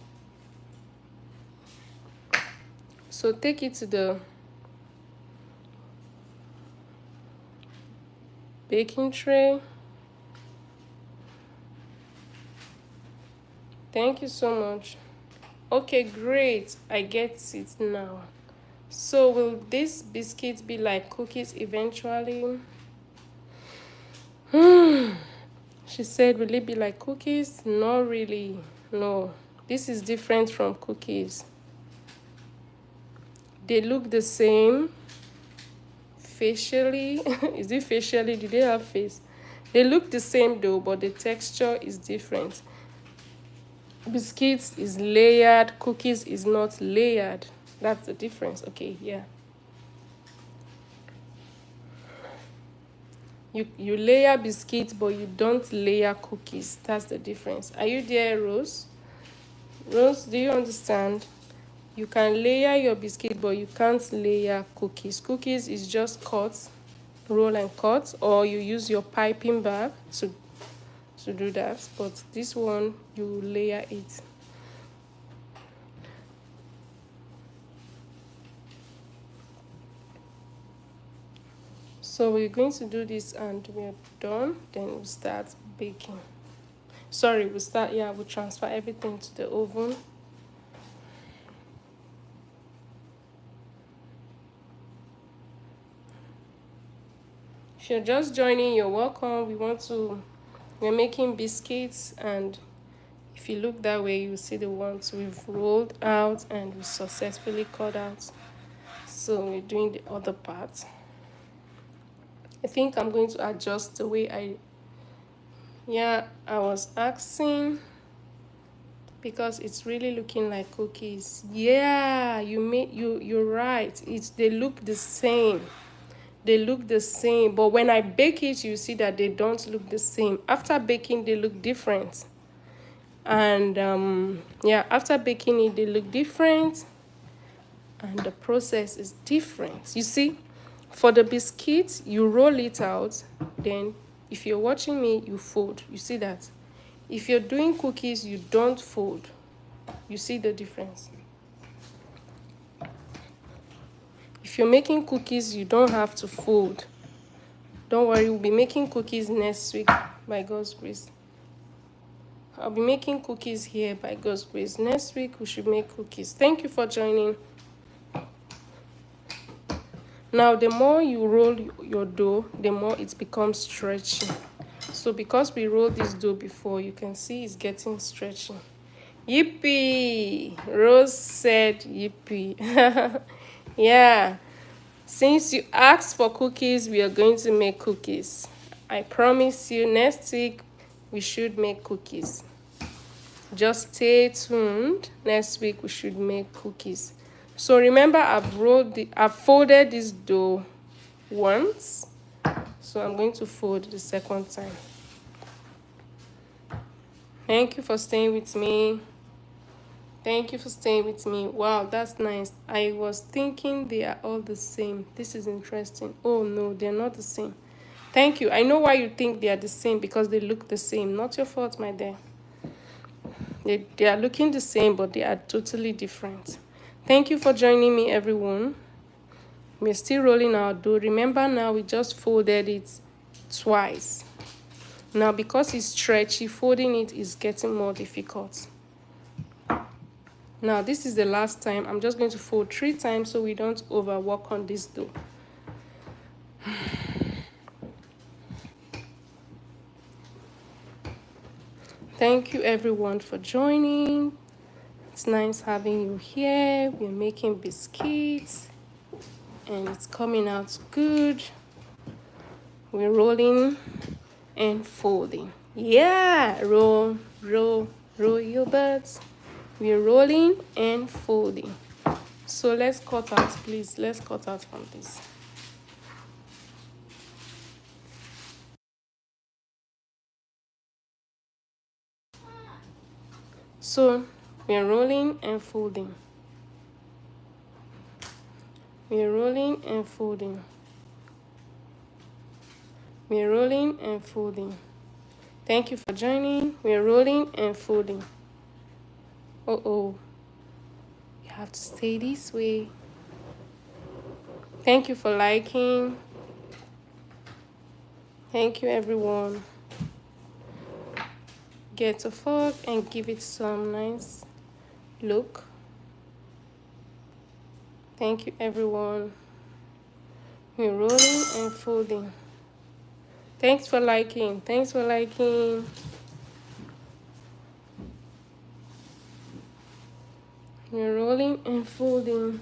So take it to the baking tray. Thank you so much. Okay, great. I get it now. So will this biscuit be like cookies eventually? She said, will it be like cookies? Not really. No. This is different from cookies. They look the same facially. Is it facially? Do they have face? They look the same though, but the texture is different. Biscuits is layered, cookies is not layered. That's the difference. Okay, yeah. You layer biscuits, but you don't layer cookies. That's the difference. Are you there, Rose? Rose, do you understand? You can layer your biscuit, but you can't layer cookies. Cookies is just cut, roll and cut, or you use your piping bag to do that. But this one, you layer it. So we're going to do this and we're done. Then we'll start baking. Sorry, we'll transfer everything to the oven. If you're just joining, you're welcome. We're making biscuits, and if you look that way, you see the ones we've rolled out and we successfully cut out. So we're doing the other part. I think I'm going to adjust the way I was asking, because it's really looking like cookies. Yeah, you're right. They look the same. They look the same, but when I bake it, you see that they don't look the same. After baking, they look different. And yeah, after baking it, they look different, and the process is different. You see, for the biscuits, you roll it out, then if you're watching me, you fold. You see that? If you're doing cookies, you don't fold. You see the difference? If you're making cookies, you don't have to fold. Don't worry, we'll be making cookies next week by God's grace. I'll be making cookies here by God's grace. Next week, we should make cookies. Thank you for joining. Now, the more you roll your dough, the more it becomes stretchy. So because we rolled this dough before, you can see it's getting stretchy. Yippee! Rose said yippee. Yeah. Since you asked for cookies, we are going to make cookies. I promise you, next week, we should make cookies. Just stay tuned. Next week, we should make cookies. So remember, I've folded this dough once. So I'm going to fold the second time. Thank you for staying with me. Thank you for staying with me. Wow, that's nice. I was thinking they are all the same. This is interesting. Oh no, they're not the same. Thank you. I know why you think they are the same, because they look the same. Not your fault, my dear. They are looking the same, but they are totally different. Thank you for joining me, everyone. We're still rolling our dough. Remember now, we just folded it twice. Now, because it's stretchy, folding it is getting more difficult. Now, this is the last time. I'm just going to fold 3 times so we don't overwork on this dough. Thank you, everyone, for joining. It's nice having you here. We're making biscuits, and it's coming out good. We're rolling and folding. Yeah, roll, roll, roll your butts. We're rolling and folding. So let's cut out, please. Let's cut out from this. So we're rolling and folding. We're rolling and folding. We're rolling and folding. Thank you for joining. We're rolling and folding. Uh-oh. You have to stay this way. Thank you for liking. Thank you, everyone. Get a fork and give it some nice look. Thank you, everyone. We're rolling and folding. Thanks for liking. Thanks for liking. We're rolling and folding.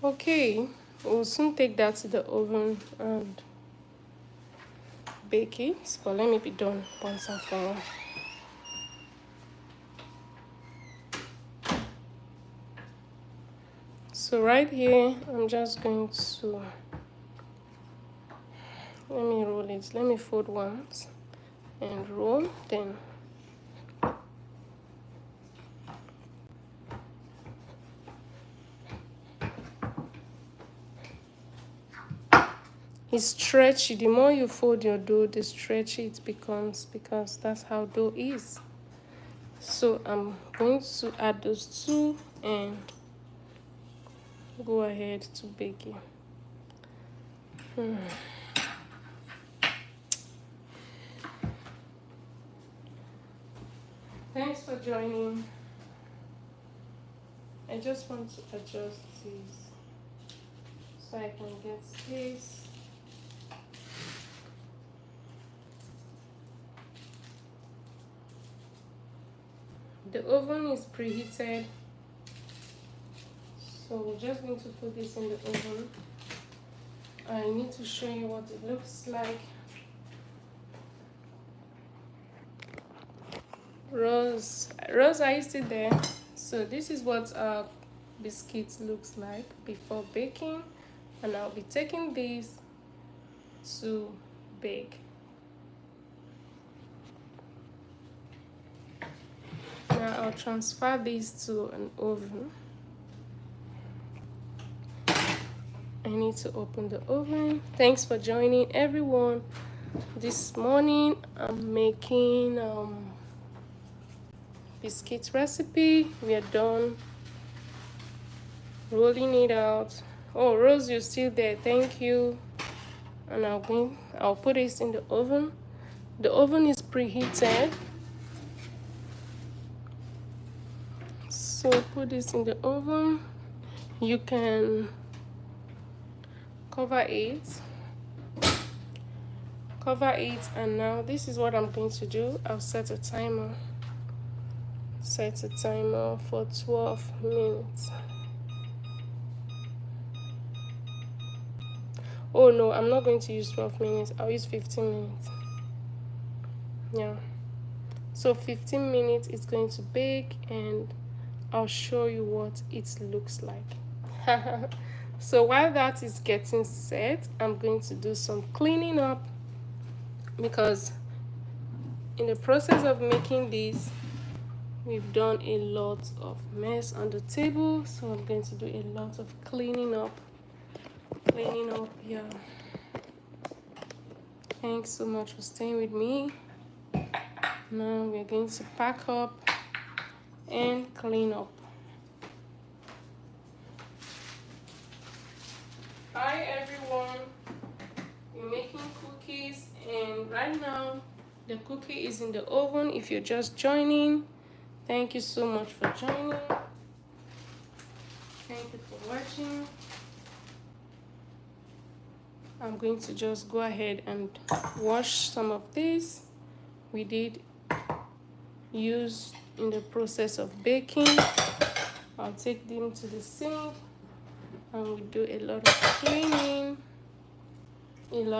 Okay, we'll soon take that to the oven and bake it, but let me be done once and for all. So right here, I'm just going to, let me roll it. Let me fold once and roll, then it's stretchy. The more you fold your dough, the stretchy it becomes, because that's how dough is. So I'm going to add those two and go ahead to bake it. Thanks for joining. I just want to adjust these so I can get space. The oven is preheated, so we're just going to put this in the oven. I need to show you what it looks like. Rose, are you still there? So this is what our biscuits looks like before baking, and I'll be taking these to bake. Now I'll transfer these to an oven. I need to open the oven. Thanks for joining, everyone. This morning I'm making biscuit recipe. We are done rolling it out. Oh, Rose, you're still there. Thank you. And I'll put this in the oven. The oven is preheated, so put this in the oven. You can cover it, and now this is what I'm going to do. I'll set a timer for 12 minutes. Oh no, I'm not going to use 12 minutes. I'll use 15 minutes. Yeah, so 15 minutes is going to bake, and I'll show you what it looks like. So while that is getting set, I'm going to do some cleaning up, because in the process of making this, we've done a lot of mess on the table. So I'm going to do a lot of cleaning up. Yeah, thanks so much for staying with me. Now we're going to pack up and clean up. Hi everyone, we're making cookies, and right now the cookie is in the oven. If you're just joining, thank you so much for joining. Thank you for watching. I'm going to just go ahead and wash some of this we did use in the process of baking. I'll take them to the sink, and we do a lot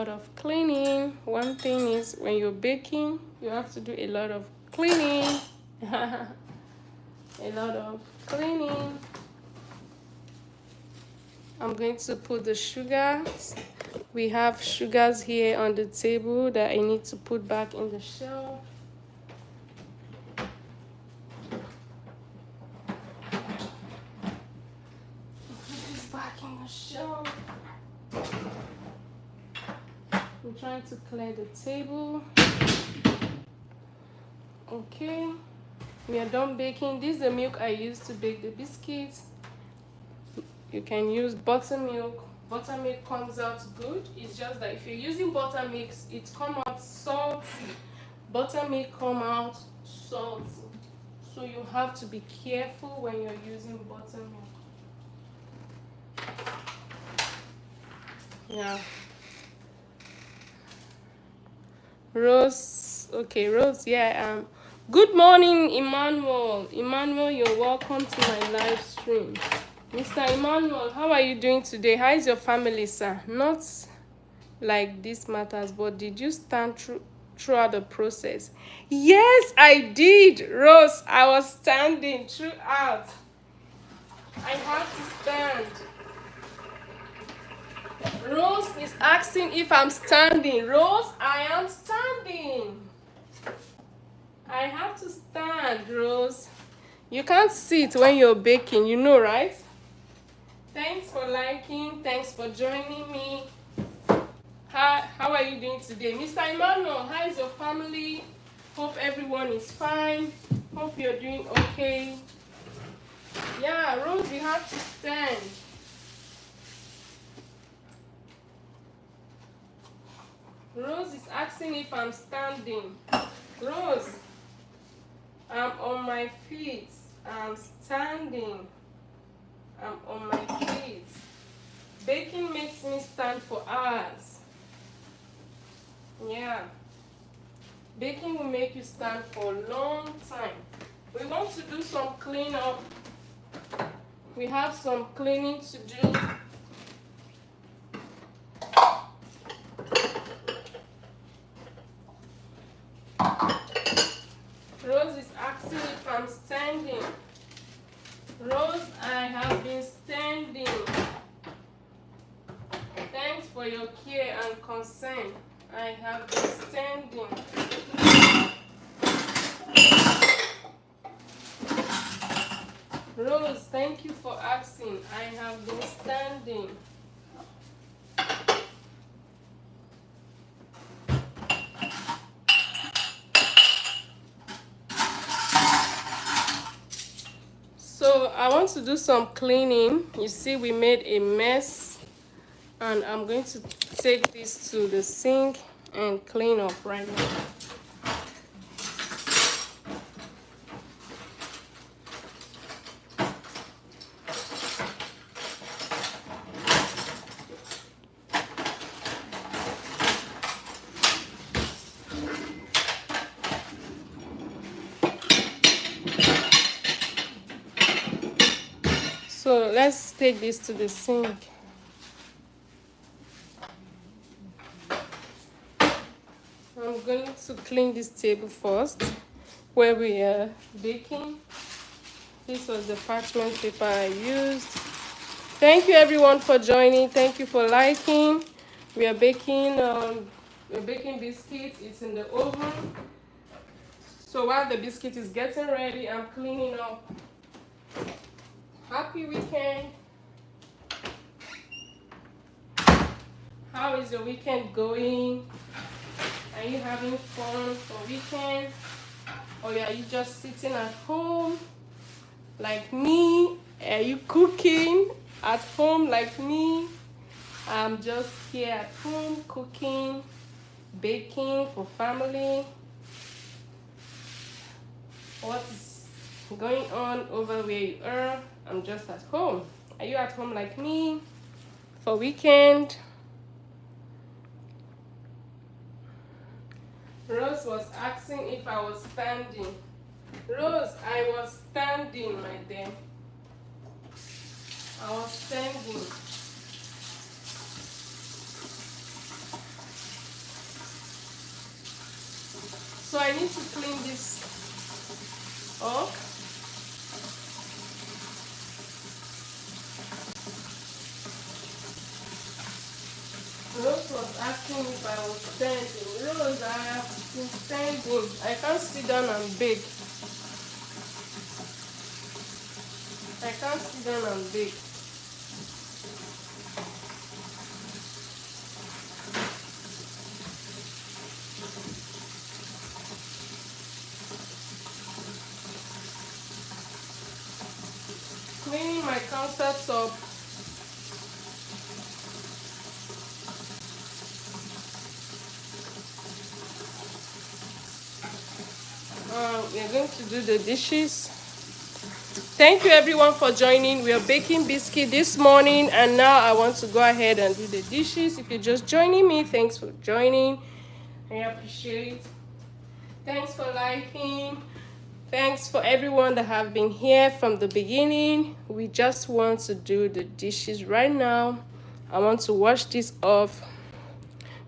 of cleaning. One thing is, when you're baking, you have to do a lot of cleaning. I'm going to put the sugars. We have sugars here on the table that I need to put back in the shelf. I'm trying to clear the table. Okay, we are done baking. This is the milk I used to bake the biscuits. You can use buttermilk. Buttermilk comes out good. It's just that if you're using buttermilk, it comes out salty. Buttermilk comes out salty. So you have to be careful when you're using buttermilk. Yeah. Rose, okay, Rose, yeah. Good morning, Emmanuel. Emmanuel, you're welcome to my live stream. Mr. Emmanuel, how are you doing today? How is your family, sir? Not like this matters, but did you stand throughout the process? Yes, I did, Rose. I was standing throughout. I had to stand. Rose is asking if I'm standing. Rose, I am standing. I have to stand, Rose. You can't sit when you're baking, you know, right? Thanks for liking. Thanks for joining me. How are you doing today? Mr. Emmanuel, how is your family? Hope everyone is fine. Hope you're doing okay. Yeah, Rose, you have to stand. Rose is asking if I'm standing. Rose, I'm on my feet. I'm standing. I'm on my feet. Baking makes me stand for hours. Yeah. Baking will make you stand for a long time. We want to do some cleanup. We have some cleaning to do. Rose is asking if I'm standing. Rose, I have been standing. Thanks for your care and concern. I have been standing. Rose, thank you for asking. I have been standing. So I want to do some cleaning. You see, we made a mess, and I'm going to take this to the sink and clean up right now. So let's take this to the sink. I'm going to clean this table first, where we are baking. This was the parchment paper I used. Thank you everyone for joining. Thank you for liking. We are baking biscuits. It's in the oven. So while the biscuit is getting ready, I'm cleaning up. Happy weekend. How is your weekend going? Are you having fun for weekend? Or are you just sitting at home like me? Are you cooking at home like me? I'm just here at home cooking, baking for family. What is going on over where you are? I'm just at home. Are you at home like me for weekend? Rose was asking if I was standing. Rose, I was standing, my dear. I was standing. So I need to clean this up. Rose was asking if I was standing. Rose, I have been standing. I can't sit down and bake. I can't sit down and bake. Cleaning my countertop. We're going to do the dishes. Thank you everyone for joining. We are baking biscuit this morning, and now I want to go ahead and do the dishes. If you're just joining me, thanks for joining. I appreciate it. Thanks for liking. Thanks for everyone that have been here from the beginning. We just want to do the dishes right now. I want to wash this off.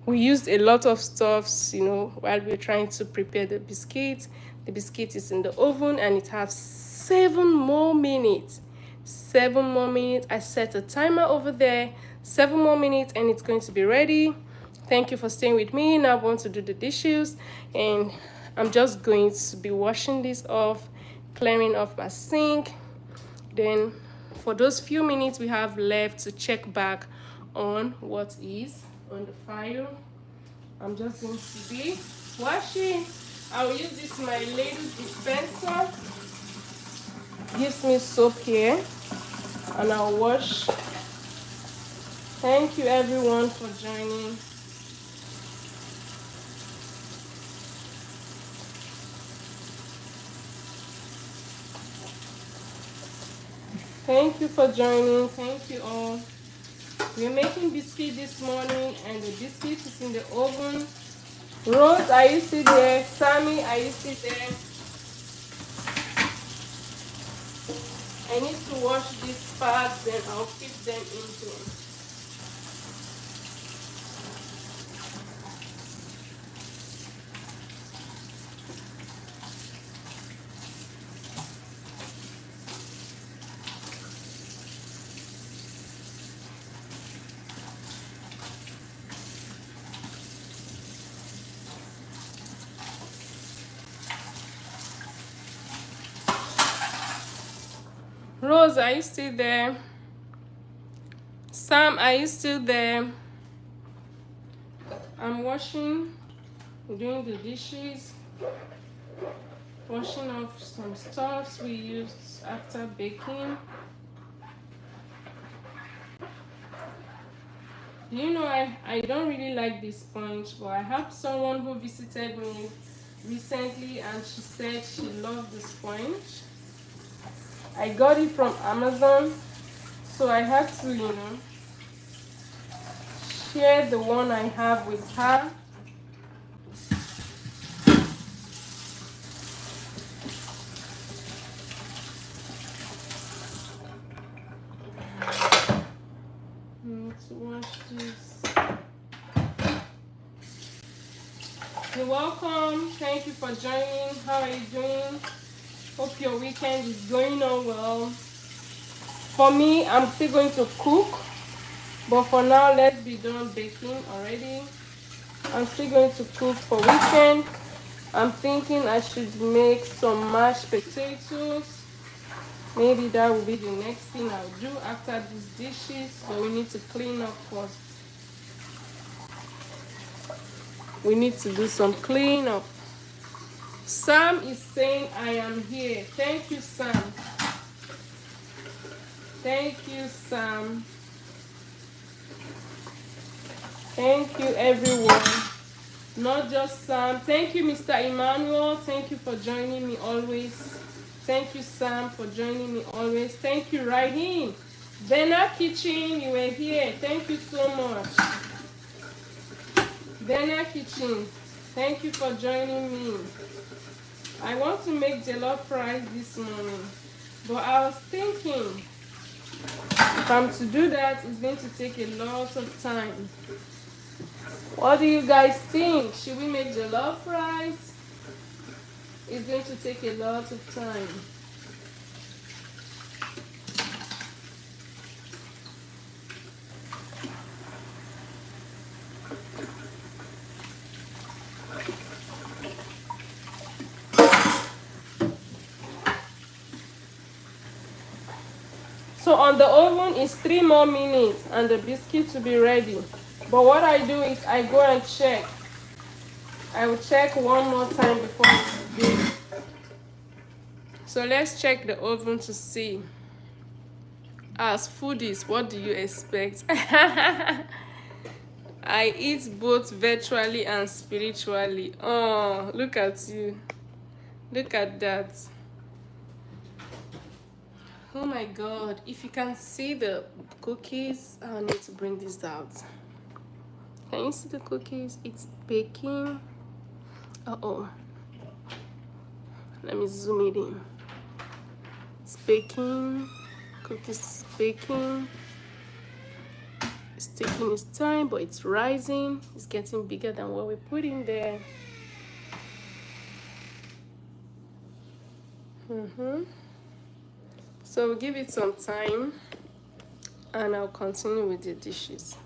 We used a lot of stuffs, while we're trying to prepare the biscuit. The biscuit is in the oven and it has 7 more minutes. 7 more minutes. I set a timer over there. 7 more minutes and it's going to be ready. Thank you for staying with me. Now I want to do the dishes, and I'm just going to be washing this off, clearing off my sink. Then for those few minutes we have left to check back on what is on the fire, I'm just going to be washing. I'll use this my ladle dispenser. Gives me soap here, and I'll wash. Thank you everyone for joining. Thank you for joining. Thank you all. We're making biscuit this morning, and the biscuit is in the oven. Rose, are you still there? Sammy, are you still there? I need to wash these parts, then I'll keep them into. Rose, are you still there? Sam, are you still there? I'm washing, doing the dishes, washing off some stuffs we used after baking. You know, I don't really like this sponge, but I have someone who visited me recently and she said she loved the sponge. I got it from Amazon, so I had to, you know, share the one I have with her. Need to wash this. You're welcome. Thank you for joining. How are you doing? Hope your weekend is going on well. For me, I'm still going to cook, but for now, let's be done baking already. I'm still going to cook for weekend. I'm thinking I should make some mashed potatoes. Maybe that will be the next thing I'll do after these dishes, but we need to clean up first. We need to do some cleanup. Sam is saying I am here. Thank you, Sam. Thank you, Sam. Thank you, everyone. Not just Sam. Thank you, Mr. Emmanuel. Thank you for joining me always. Thank you, Sam, for joining me always. Thank you, Rahim. Bena Kitchen, you were here. Thank you so much. Bena Kitchen, thank you for joining me. I want to make jollof rice this morning, but I was thinking if I'm to do that, it's going to take a lot of time. What do you guys think? Should we make jollof rice? It's going to take a lot of time. So on the oven is 3 more minutes and the biscuit to be ready. But what I do is I go and check. I will check one more time before it's due. So let's check the oven to see. As foodies, what do you expect? I eat both virtually and spiritually. Oh, look at you. Look at that. Oh my god, if you can see the cookies, I need to bring this out. Can you see the cookies? It's baking. Uh-oh. Let me zoom it in. It's baking. Cookies baking. It's taking its time, but it's rising. It's getting bigger than what we put in there. So we'll give it some time and I'll continue with the dishes.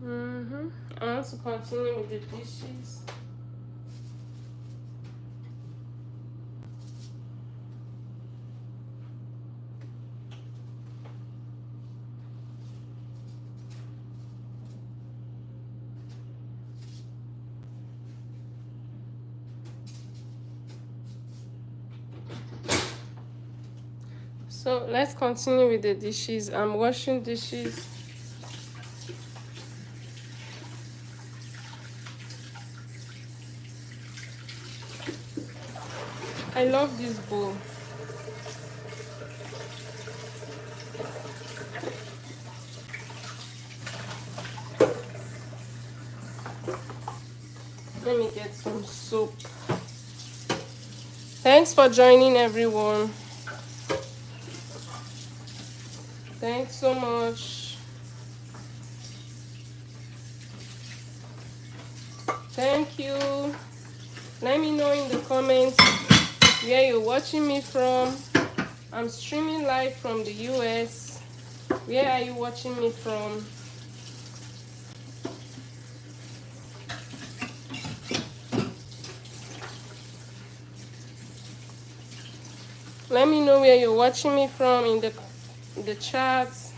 I want to continue with the dishes. So let's continue with the dishes. I'm washing dishes. I love this bowl. Let me get some soap. Thanks for joining, everyone. Thanks so much. Thank you. Let me know in the comments where you're watching me from. I'm streaming live from the US. Where are you watching me from? Let me know where you're watching me from in the chats.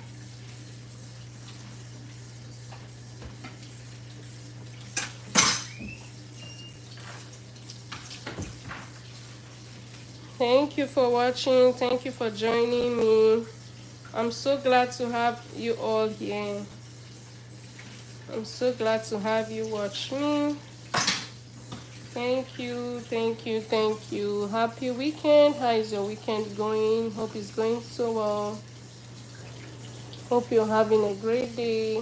Thank you for watching. Thank you for joining me. I'm so glad to have you all here. I'm so glad to have you watch me. Thank you, thank you, thank you. Happy weekend. How is your weekend going? Hope it's going so well. Hope you're having a great day.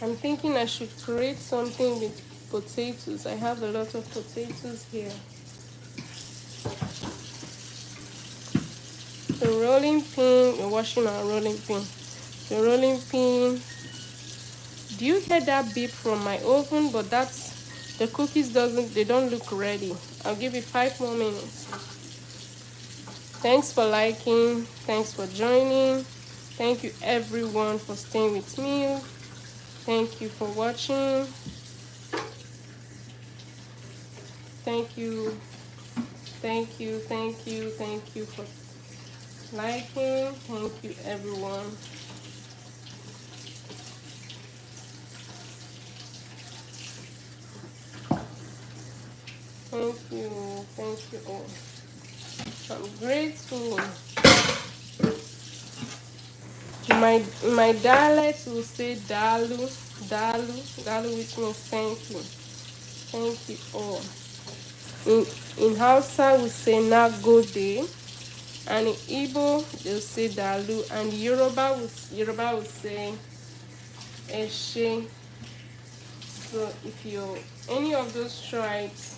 I'm thinking I should create something with potatoes. I have a lot of potatoes here. The rolling pin, we're washing our rolling pin. The rolling pin. Do you hear that beep from my oven? But that's, the cookies they don't look ready. I'll give it 5 more minutes. Thanks for liking. Thanks for joining. Thank you everyone for staying with me. Thank you for watching. Thank you. Thank you. Thank you. Thank you for liking. Thank you everyone. Thank you. Thank you all. I'm grateful. My dialect will say dalu, dalu, dalu, which means thank you. Thank you all. In Hausa we say nagode, and in Igbo they'll say dalu, and Yoruba will say eshe. So if you're any of those tribes,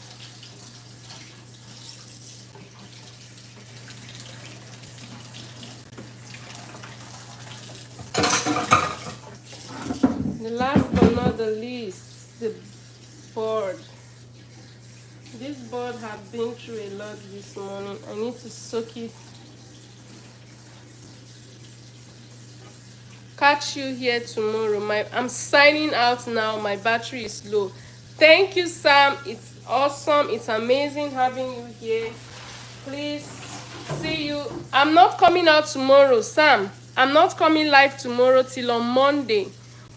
the last but not the least, the board. This board have been through a lot this morning. I need to soak it. Catch you here tomorrow. I'm signing out now. My battery is low. Thank you, Sam. It's awesome. It's amazing having you here. Please see you. I'm not coming out tomorrow, Sam. I'm not coming live tomorrow till on Monday.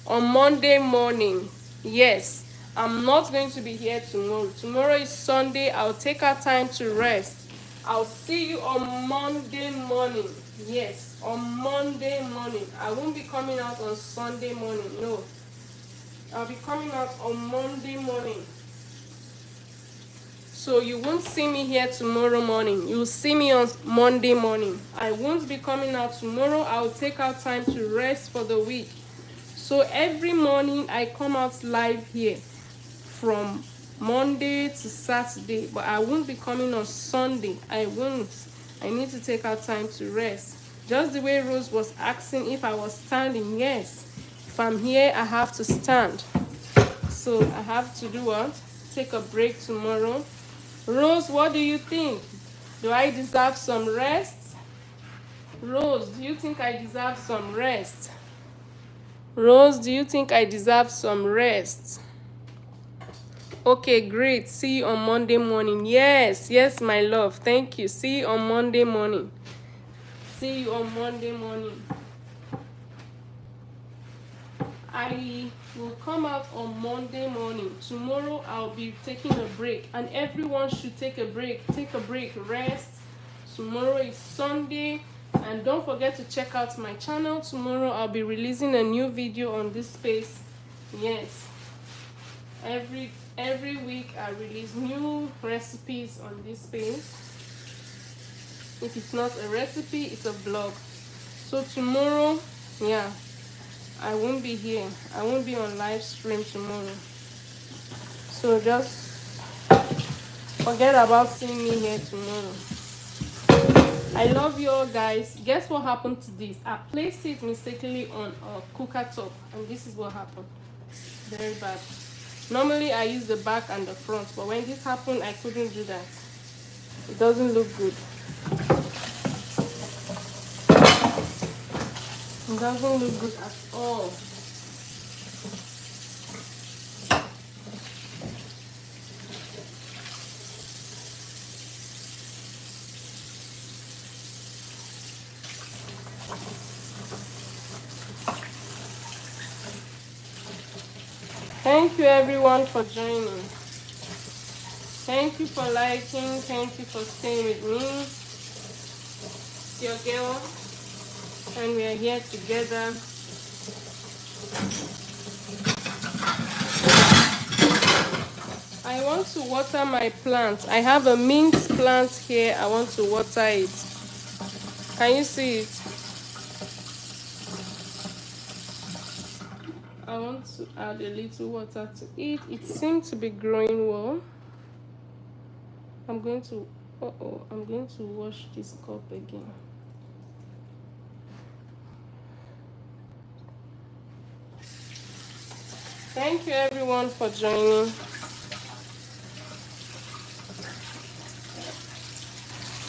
On Monday morning. Yes. I'm not going to be here tomorrow. Tomorrow is Sunday. I'll take our time to rest. I'll see you on Monday morning. Yes, on Monday morning. I won't be coming out on Sunday morning. No. I'll be coming out on Monday morning. So you won't see me here tomorrow morning. You'll see me on Monday morning. I won't be coming out tomorrow. I'll take out time to rest for the week. So every morning I come out live here from Monday to Saturday, but I won't be coming on Sunday. I won't. I need to take out time to rest. Just the way Rose was asking if I was standing. Yes, if I'm here I have to stand. So I have to do what? Take a break tomorrow. Rose, what do you think? Do I deserve some rest? Rose, do you think I deserve some rest? Rose, do you think I deserve some rest? Okay, great. See you on Monday morning. Yes, yes, my love. Thank you. See you on Monday morning. See you on Monday morning. I will come out on Monday morning. Tomorrow I'll be taking a break, and everyone should take a break. Take a break, rest. Tomorrow is Sunday, and don't forget to check out my channel. Tomorrow I'll be releasing a new video on this space. Yes, every week I release new recipes on this space. If it's not a recipe, it's a vlog. So tomorrow, yeah, I won't be here. I won't be on live stream tomorrow. So just forget about seeing me here tomorrow. I love you all, guys. Guess what happened to this? I placed it mistakenly on a cooker top, and this is what happened. Very bad. Normally I use the back and the front, but when this happened, I couldn't do that. It doesn't look good. It doesn't look good at all. Thank you everyone for joining. Thank you for liking. Thank you for staying with me. It's your girl, and we are here together. I want to water my plant. I have a mint plant here. I want to water it. Can you see it? I want to add a little water to it. It seems to be growing well. I'm going to wash this cup again. Thank you everyone for joining.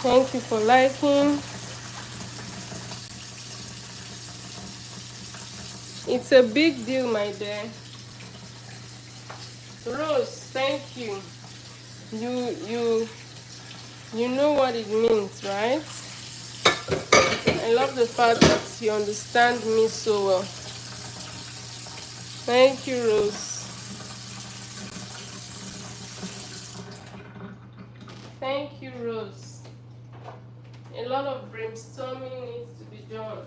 Thank you for liking. It's a big deal, my dear. Rose, thank you. You know what it means, right? I love the fact that you understand me so well. Thank you, Rose. Thank you, Rose. A lot of brainstorming needs to be done.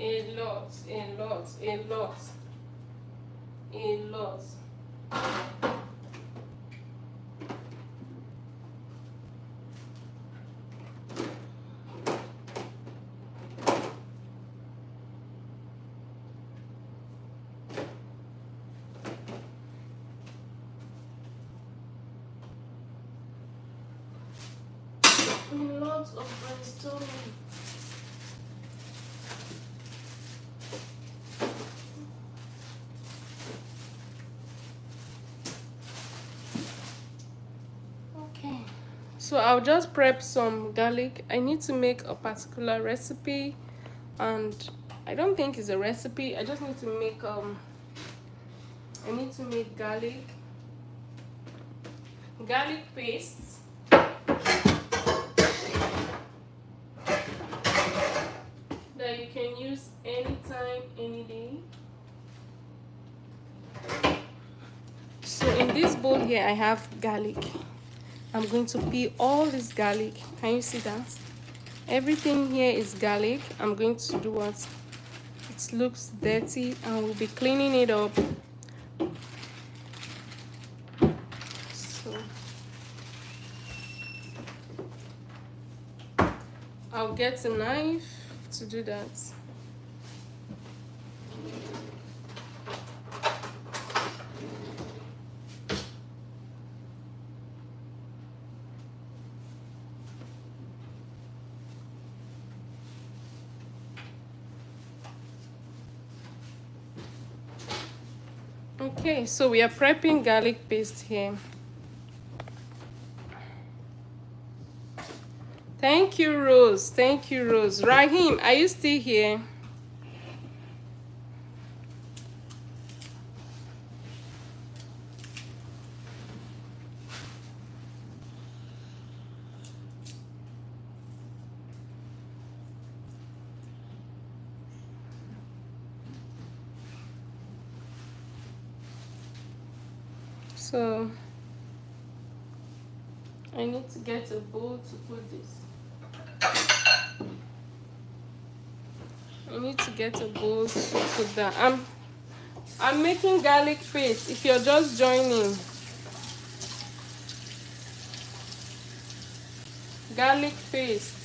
A lot. Lots of brainstorming. Okay, so I'll just prep some garlic. I need to make a particular recipe, and I don't think it's a recipe. I just need to make garlic paste. That you can use anytime, any day. So in this bowl here, I have garlic. I'm going to peel all this garlic. Can you see that? Everything here is garlic. I'm going to do what? It looks dirty, and we'll be cleaning it up. So I'll get a knife to do that. Okay, so we are prepping garlic paste here. Thank you, Rose. Thank you, Rose. Rahim, are you still here? So I need to get a bowl to put this. I need to get a bowl to put that. I'm making garlic paste. If you're just joining, garlic paste.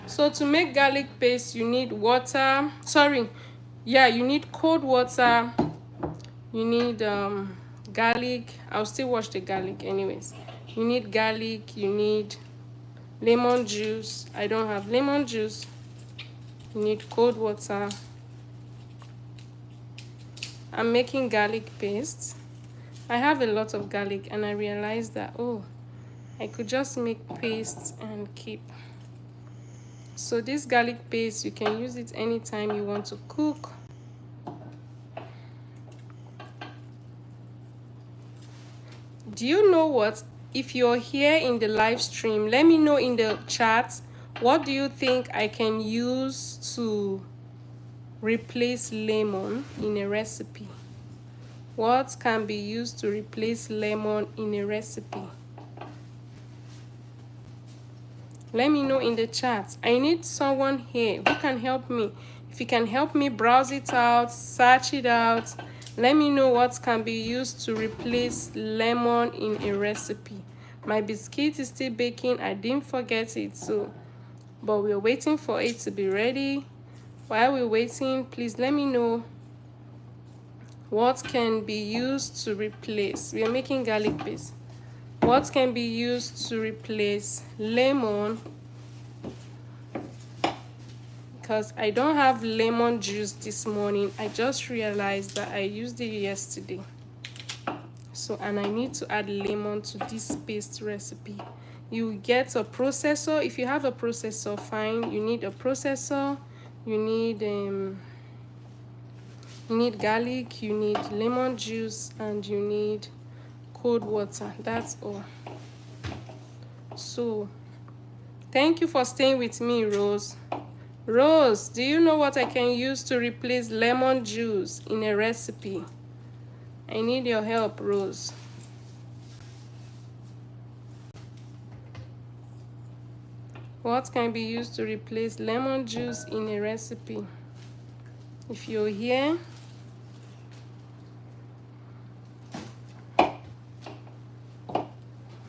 So to make garlic paste, you need water. You need cold water. You need garlic. I'll still wash the garlic anyways. You need garlic. You need lemon juice. I don't have lemon juice. You need cold water. I'm making garlic paste. I have a lot of garlic and I realized that, oh, I could just make paste and keep. So this garlic paste, you can use it anytime you want to cook. Do you know what? If you're here in the live stream, let me know in the chat, what do you think I can use to replace lemon in a recipe? What can be used to replace lemon in a recipe? Let me know in the chat. I need someone here who can help me. If you can help me browse it out, search it out, let me know what can be used to replace lemon in a recipe. My biscuit is still baking. I didn't forget it, but we're waiting for it to be ready. While we're waiting, please let me know what can be used to replace. We are making garlic paste. What can be used to replace lemon? Because I don't have lemon juice this morning. I just realized that I used it yesterday. So, and I need to add lemon to this paste recipe. You get a processor. If you have a processor, fine. You need a processor. You need garlic, you need lemon juice, and you need cold water. That's all. So thank you for staying with me, Rose. Rose, do you know what I can use to replace lemon juice in a recipe? I need your help, Rose. What can be used to replace lemon juice in a recipe? If you're here,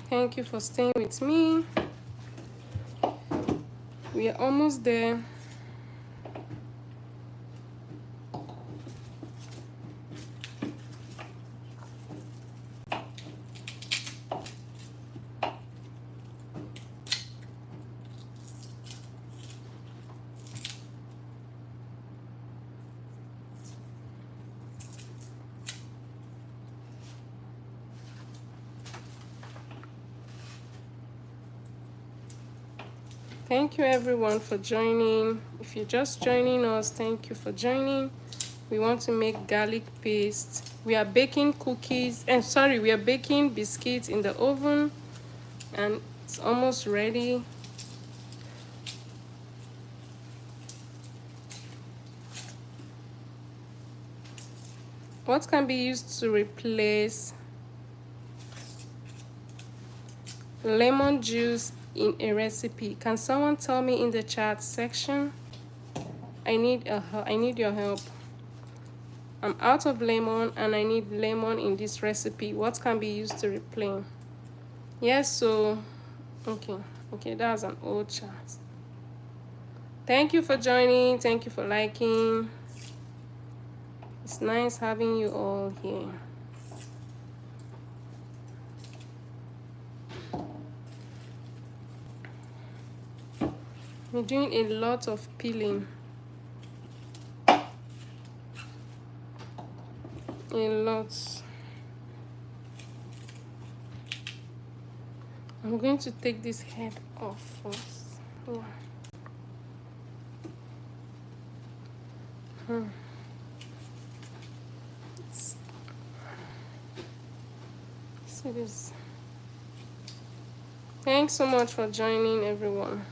thank you for staying with me. We are almost there. Thank you everyone for joining. If you're just joining us, thank you for joining. We want to make garlic paste. We are baking cookies, and we are baking biscuits in the oven, and it's almost ready. What can be used to replace lemon juice in a recipe? Can someone tell me in the chat section? I need your help. I'm out of lemon and I need lemon in this recipe. What can be used to replace? Yes, so okay, that's an old chat. Thank you for joining. Thank you for liking. It's nice having you all here. We're doing a lot of peeling. A lot. I'm going to take this head off first. Yeah. See this. Thanks so much for joining, everyone.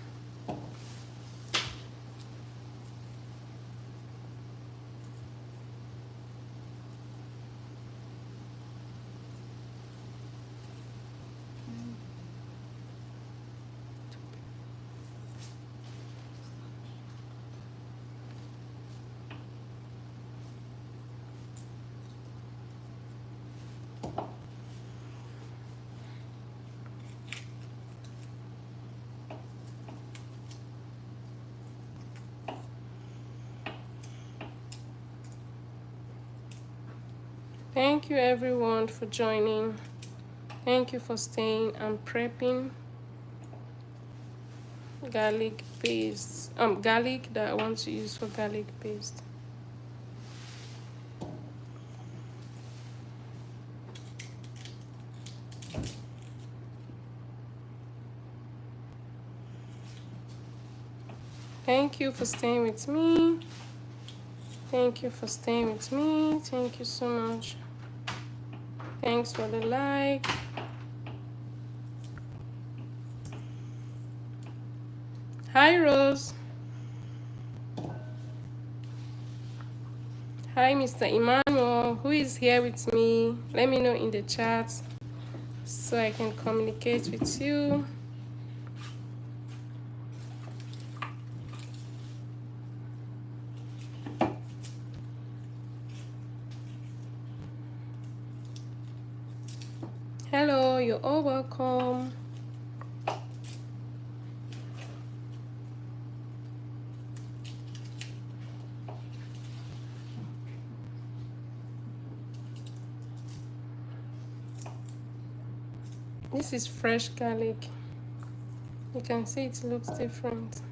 Thank you everyone for joining. Thank you for staying. I'm prepping garlic paste. Garlic that I want to use for garlic paste. Thank you for staying with me. Thank you for staying with me. Thank you so much. Thanks for the like. Hi, Rose. Hi, Mr. Emmanuel. Who is here with me? Let me know in the chat so I can communicate with you. Hello, you're all welcome. This is fresh garlic. You can see it looks different.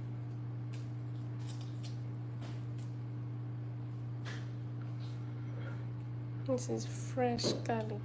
This is fresh garlic.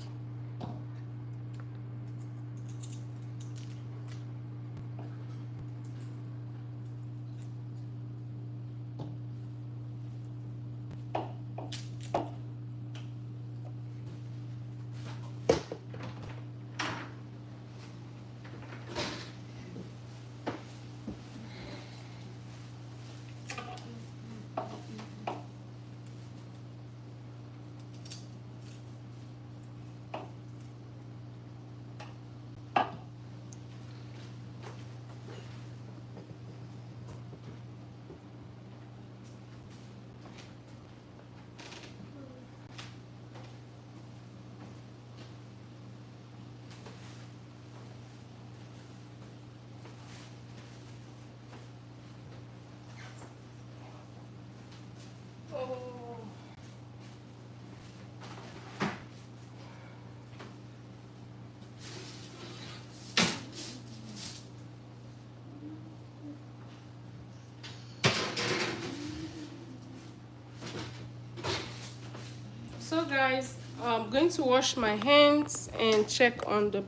So guys, I'm going to wash my hands and check on the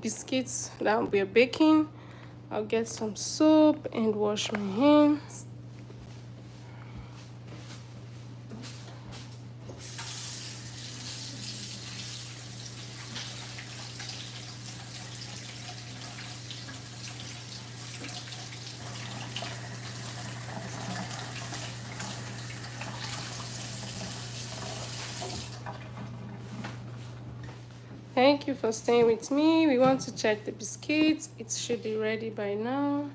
biscuits that we're baking. I'll get some soap and wash my hands. Thank you for staying with me. We want to check the biscuits. It should be ready by now.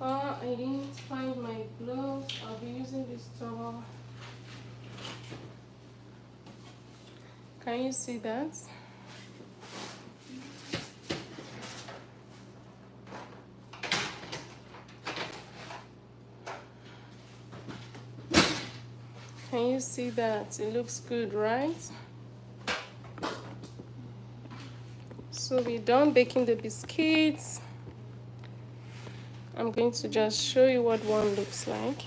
Oh, I didn't find my gloves. I'll be using this towel. Can you see that? Can you see that? It looks good, right? So we're done baking the biscuits. I'm going to just show you what one looks like.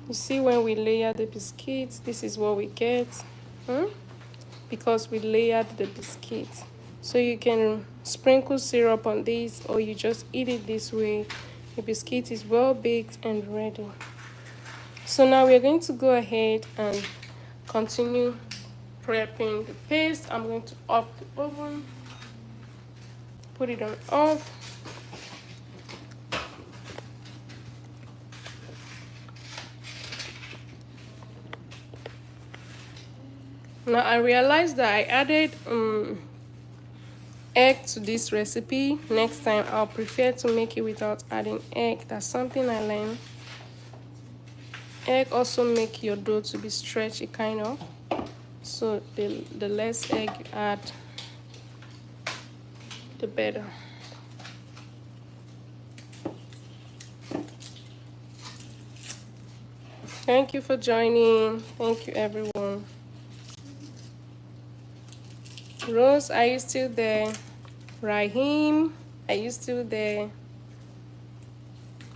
You see, when we layer the biscuits, this is what we get. Because we layered the biscuits. So you can sprinkle syrup on this, or you just eat it this way. The biscuit is well baked and ready. So now we're going to go ahead and continue prepping the paste. I'm going to off the oven, put it on off. Now I realized that I added egg to this recipe. Next time I'll prefer to make it without adding egg. That's something I learned. Egg also make your dough to be stretchy kind of. So the less egg you add, the better. Thank you for joining. Thank you, everyone. Rose, are you still there? Rahim, are you still there?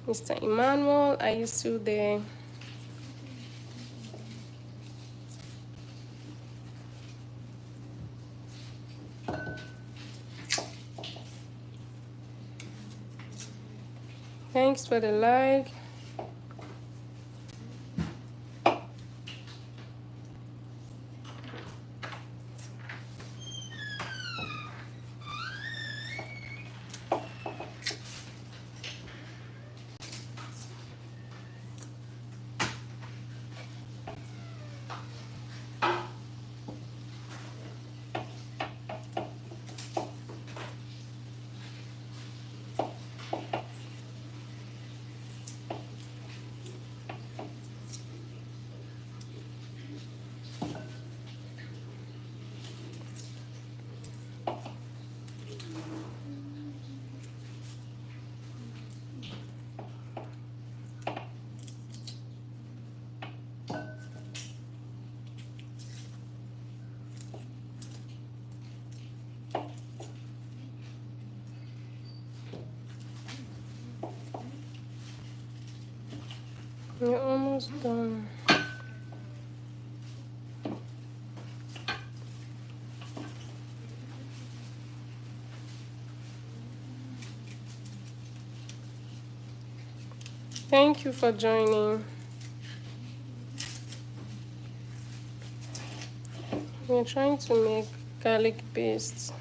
Mr. Emmanuel, are you still there? Thanks for the like. We're almost done. Thank you for joining. We're trying to make garlic paste.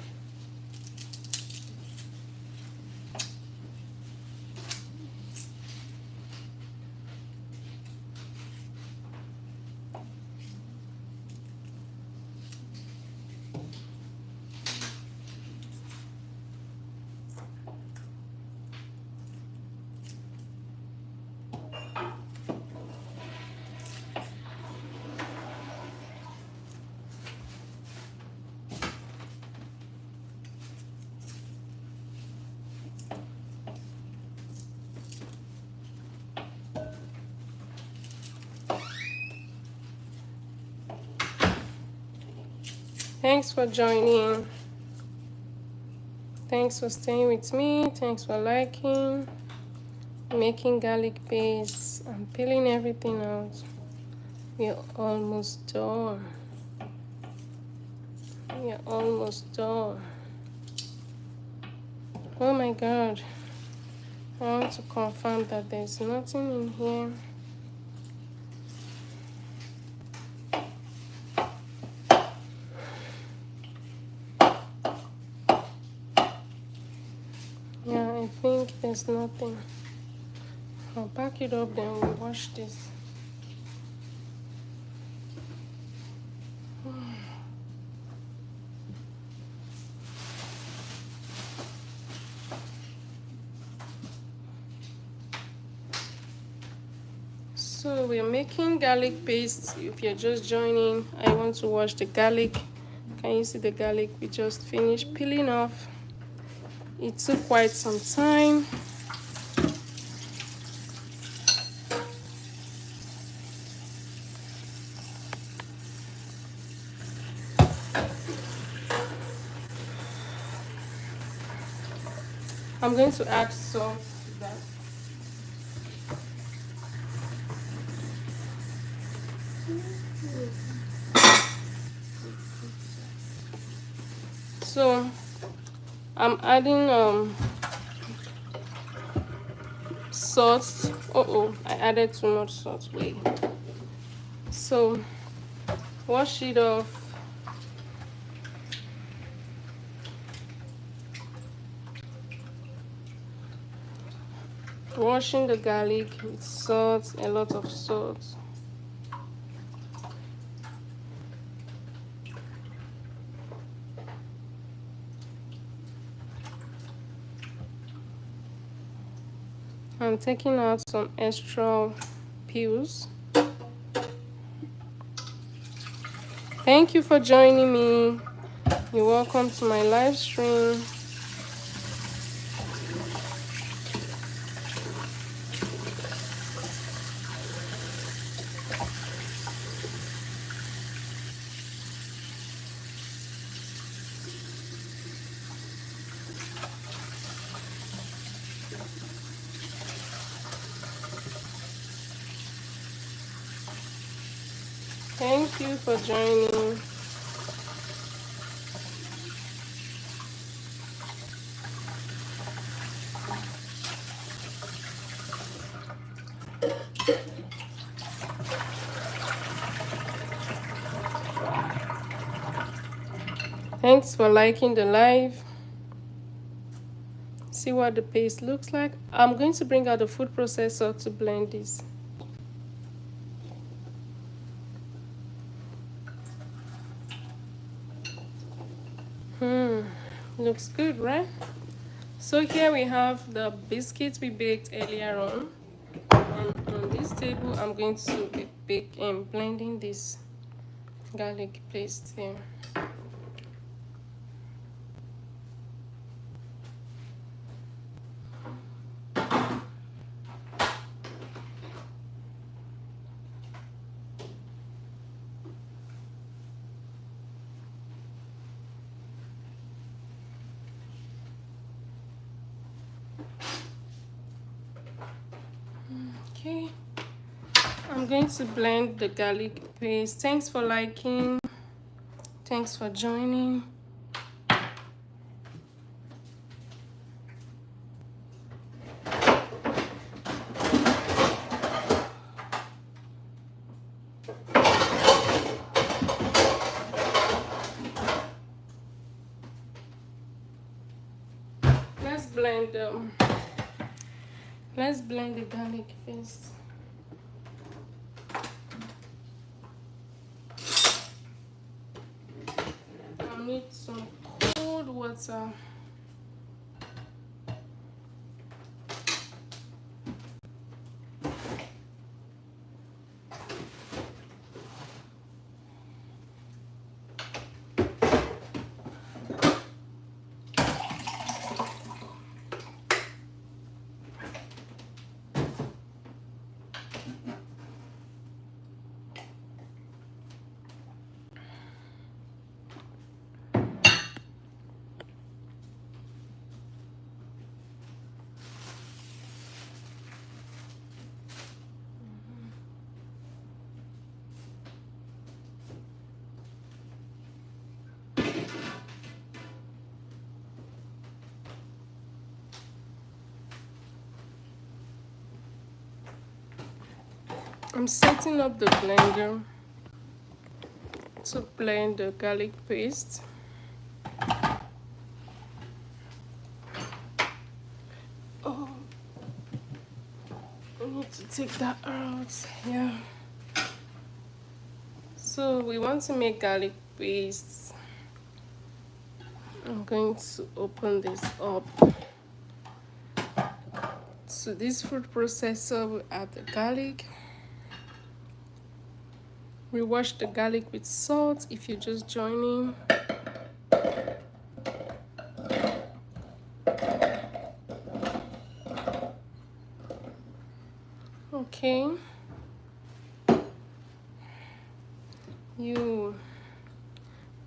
Thanks for joining. Thanks for staying with me. Thanks for liking. Making garlic paste. I'm peeling everything out. We're almost done. We're almost done. Oh my god. I want to confirm that there's nothing in here. Yeah, I think there's nothing. I'll pack it up, then we'll wash this. So we're making garlic paste. If you're just joining, I want to wash the garlic. Can you see the garlic we just finished peeling off? It took quite some time. I'm going to add salt to that. So I'm adding salt. Oh, I added too much salt. Wait. So wash it off. Washing the garlic with salt, a lot of salt. I'm taking out some extra peels. Thank you for joining me. You're welcome to my live stream. Thank you for joining. Thanks for liking the live. See what the paste looks like. I'm going to bring out the food processor to blend this. Looks good, right? So here we have the biscuits we baked earlier on. And on this table, I'm going to be blending this garlic paste here. Okay, I'm going to blend the garlic paste. Thanks for liking. Thanks for joining. Let's blend the garlic paste. I'll need some cold water. I'm setting up the blender to blend the garlic paste. Oh, I need to take that out. Yeah. So we want to make garlic paste. I'm going to open this up. So this food processor will add the garlic. We wash the garlic with salt if you're just joining. Okay. You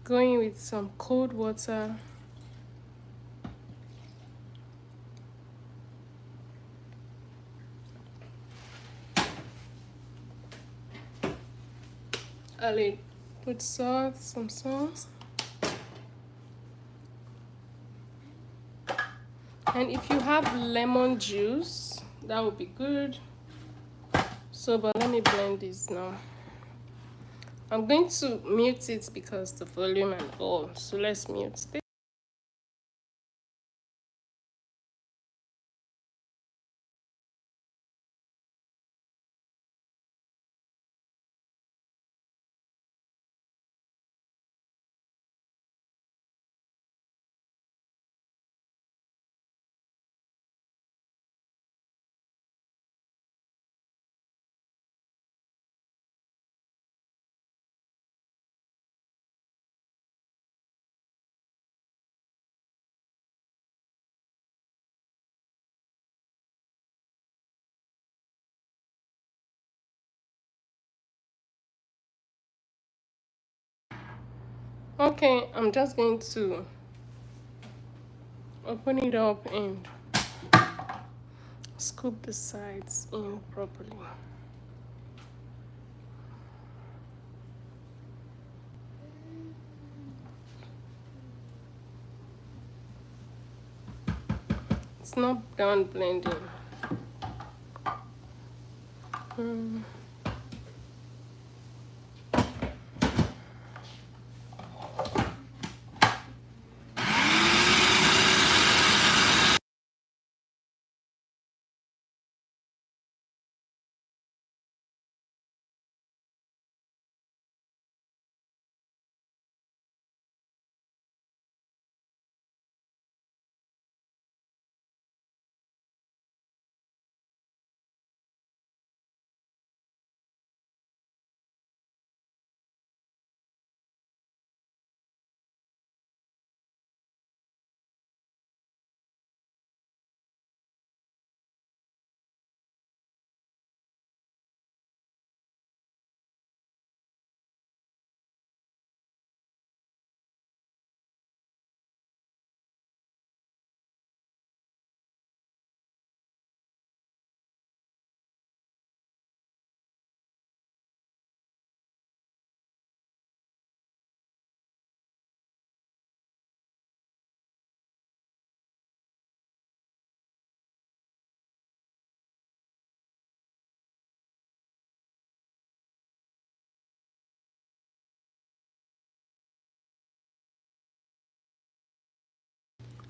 going with some cold water. I'll put salt, some salt. And if you have lemon juice, that would be good. So, but let me blend this now. I'm going to mute it because the volume and all. So let's mute this. Okay, I'm just going to open it up and scoop the sides in properly. It's not done blending.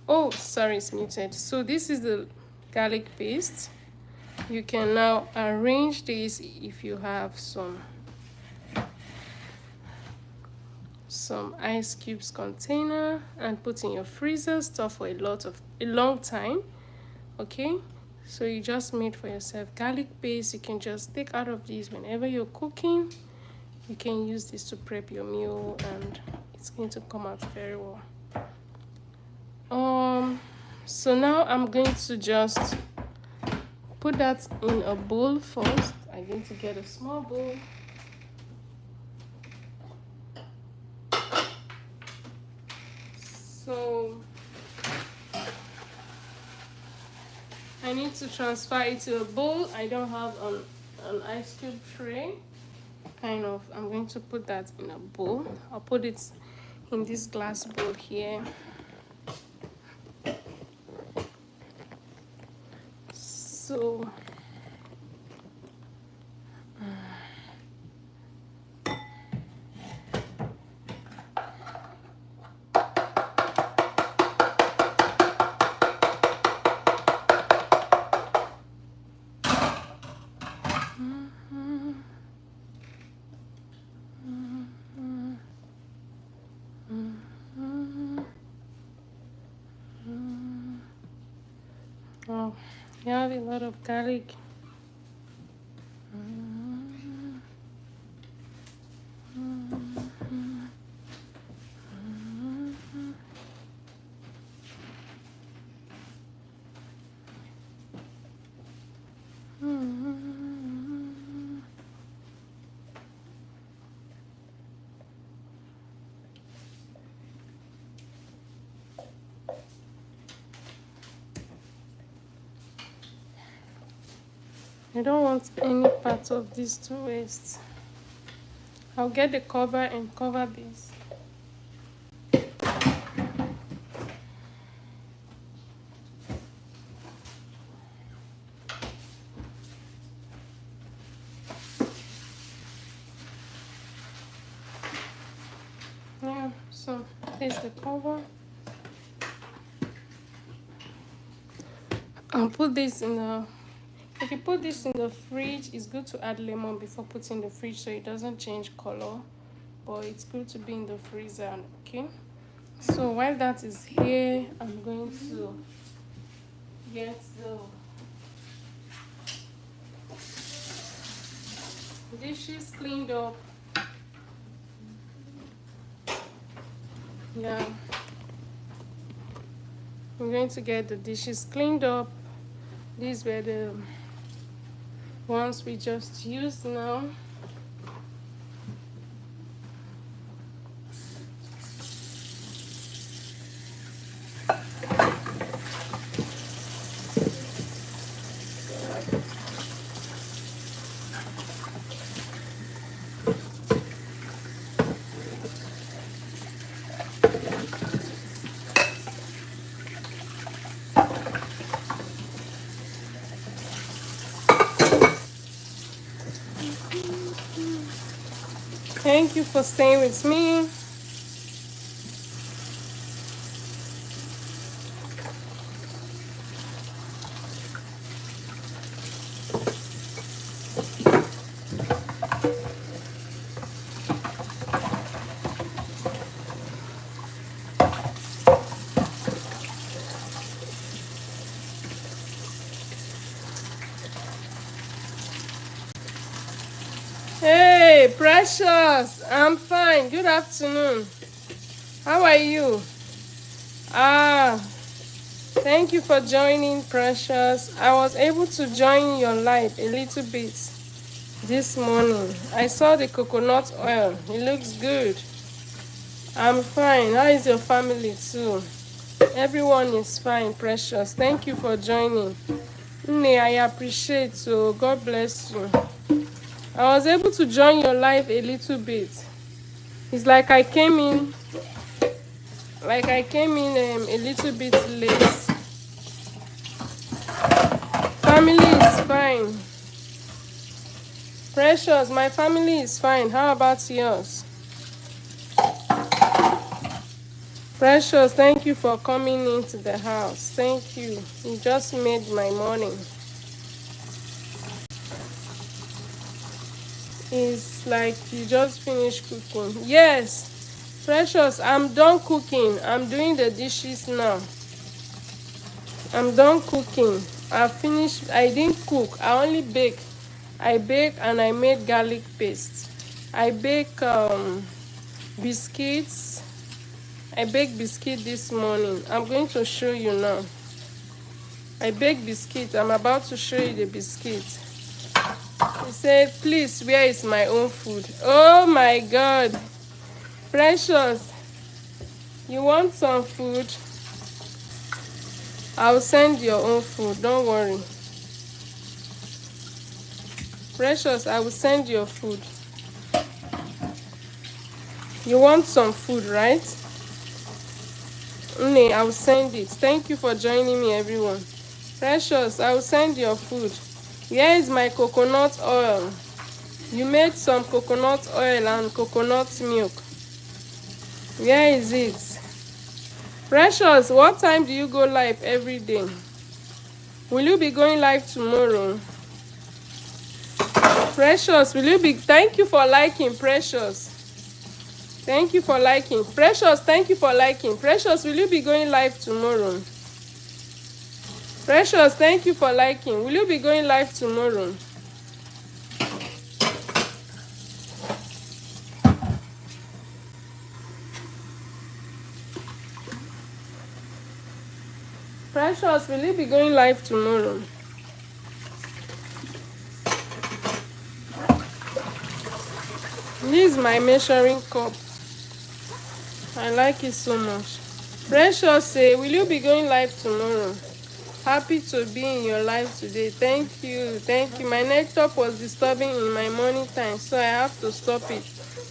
Oh, sorry, it's muted. So this is the garlic paste. You can now arrange this if you have some ice cubes container and put in your freezer, store for a long time. Okay, so you just made for yourself garlic paste. You can just take out of this whenever you're cooking. You can use this to prep your meal and it's going to come out very well. So now I'm going to just put that in a bowl first. I'm going to get a small bowl. So I need to transfer it to a bowl. I don't have an ice cube tray. I'm going to put that in a bowl. I'll put it in this glass bowl here. So oh, you have a lot of garlic. I don't want any part of this to waste. I'll get the cover and cover this. Yeah, so there's the cover. I'll put this in the... If you put this in the fridge, it's good to add lemon before putting in the fridge so it doesn't change color. But it's good to be in the freezer, okay? So while that is here, I'm going to get the dishes cleaned up. Yeah. I'm going to get the dishes cleaned up. These were the ones we just used now. Thank you for staying with me. Hey, Precious. I'm fine. Good afternoon. How are you? Thank you for joining, Precious. I was able to join your live a little bit this morning. I saw the coconut oil. It looks good. I'm fine. How is your family too? Everyone is fine, Precious. Thank you for joining. Nne, I appreciate you. God bless you. I was able to join your live a little bit. It's like I came in a little bit late. Family is fine. Precious, my family is fine. How about yours? Precious, thank you for coming into the house. Thank you. You just made my morning. It's like you just finished cooking. Yes. Precious, I'm done cooking. I'm doing the dishes now. I'm done cooking. I finished. I didn't cook. I only bake. I bake and I made garlic paste. I bake biscuits. I baked biscuit this morning. I'm going to show you now. I baked biscuit. I'm about to show you the biscuit. He said, please, where is my own food? Oh my God. Precious, you want some food? I'll send your own food. Don't worry. Precious, I will send your food. You want some food, right? Nne, I will send it. Thank you for joining me, everyone. Precious, I will send your food. Here is my coconut oil. You made some coconut oil and coconut milk. Where is it? Precious, what time do you go live every day? Will you be going live tomorrow? Precious, will you be... Thank you for liking, Precious. Thank you for liking. Precious, thank you for liking. Precious, will you be going live tomorrow? Precious, thank you for liking. Will you be going live tomorrow? Precious, will you be going live tomorrow? This is my measuring cup. I like it so much. Precious, say, will you be going live tomorrow? Happy to be in your life today. Thank you. Thank you. My network was disturbing in my morning time, so I have to stop it.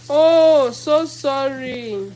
Oh, so sorry.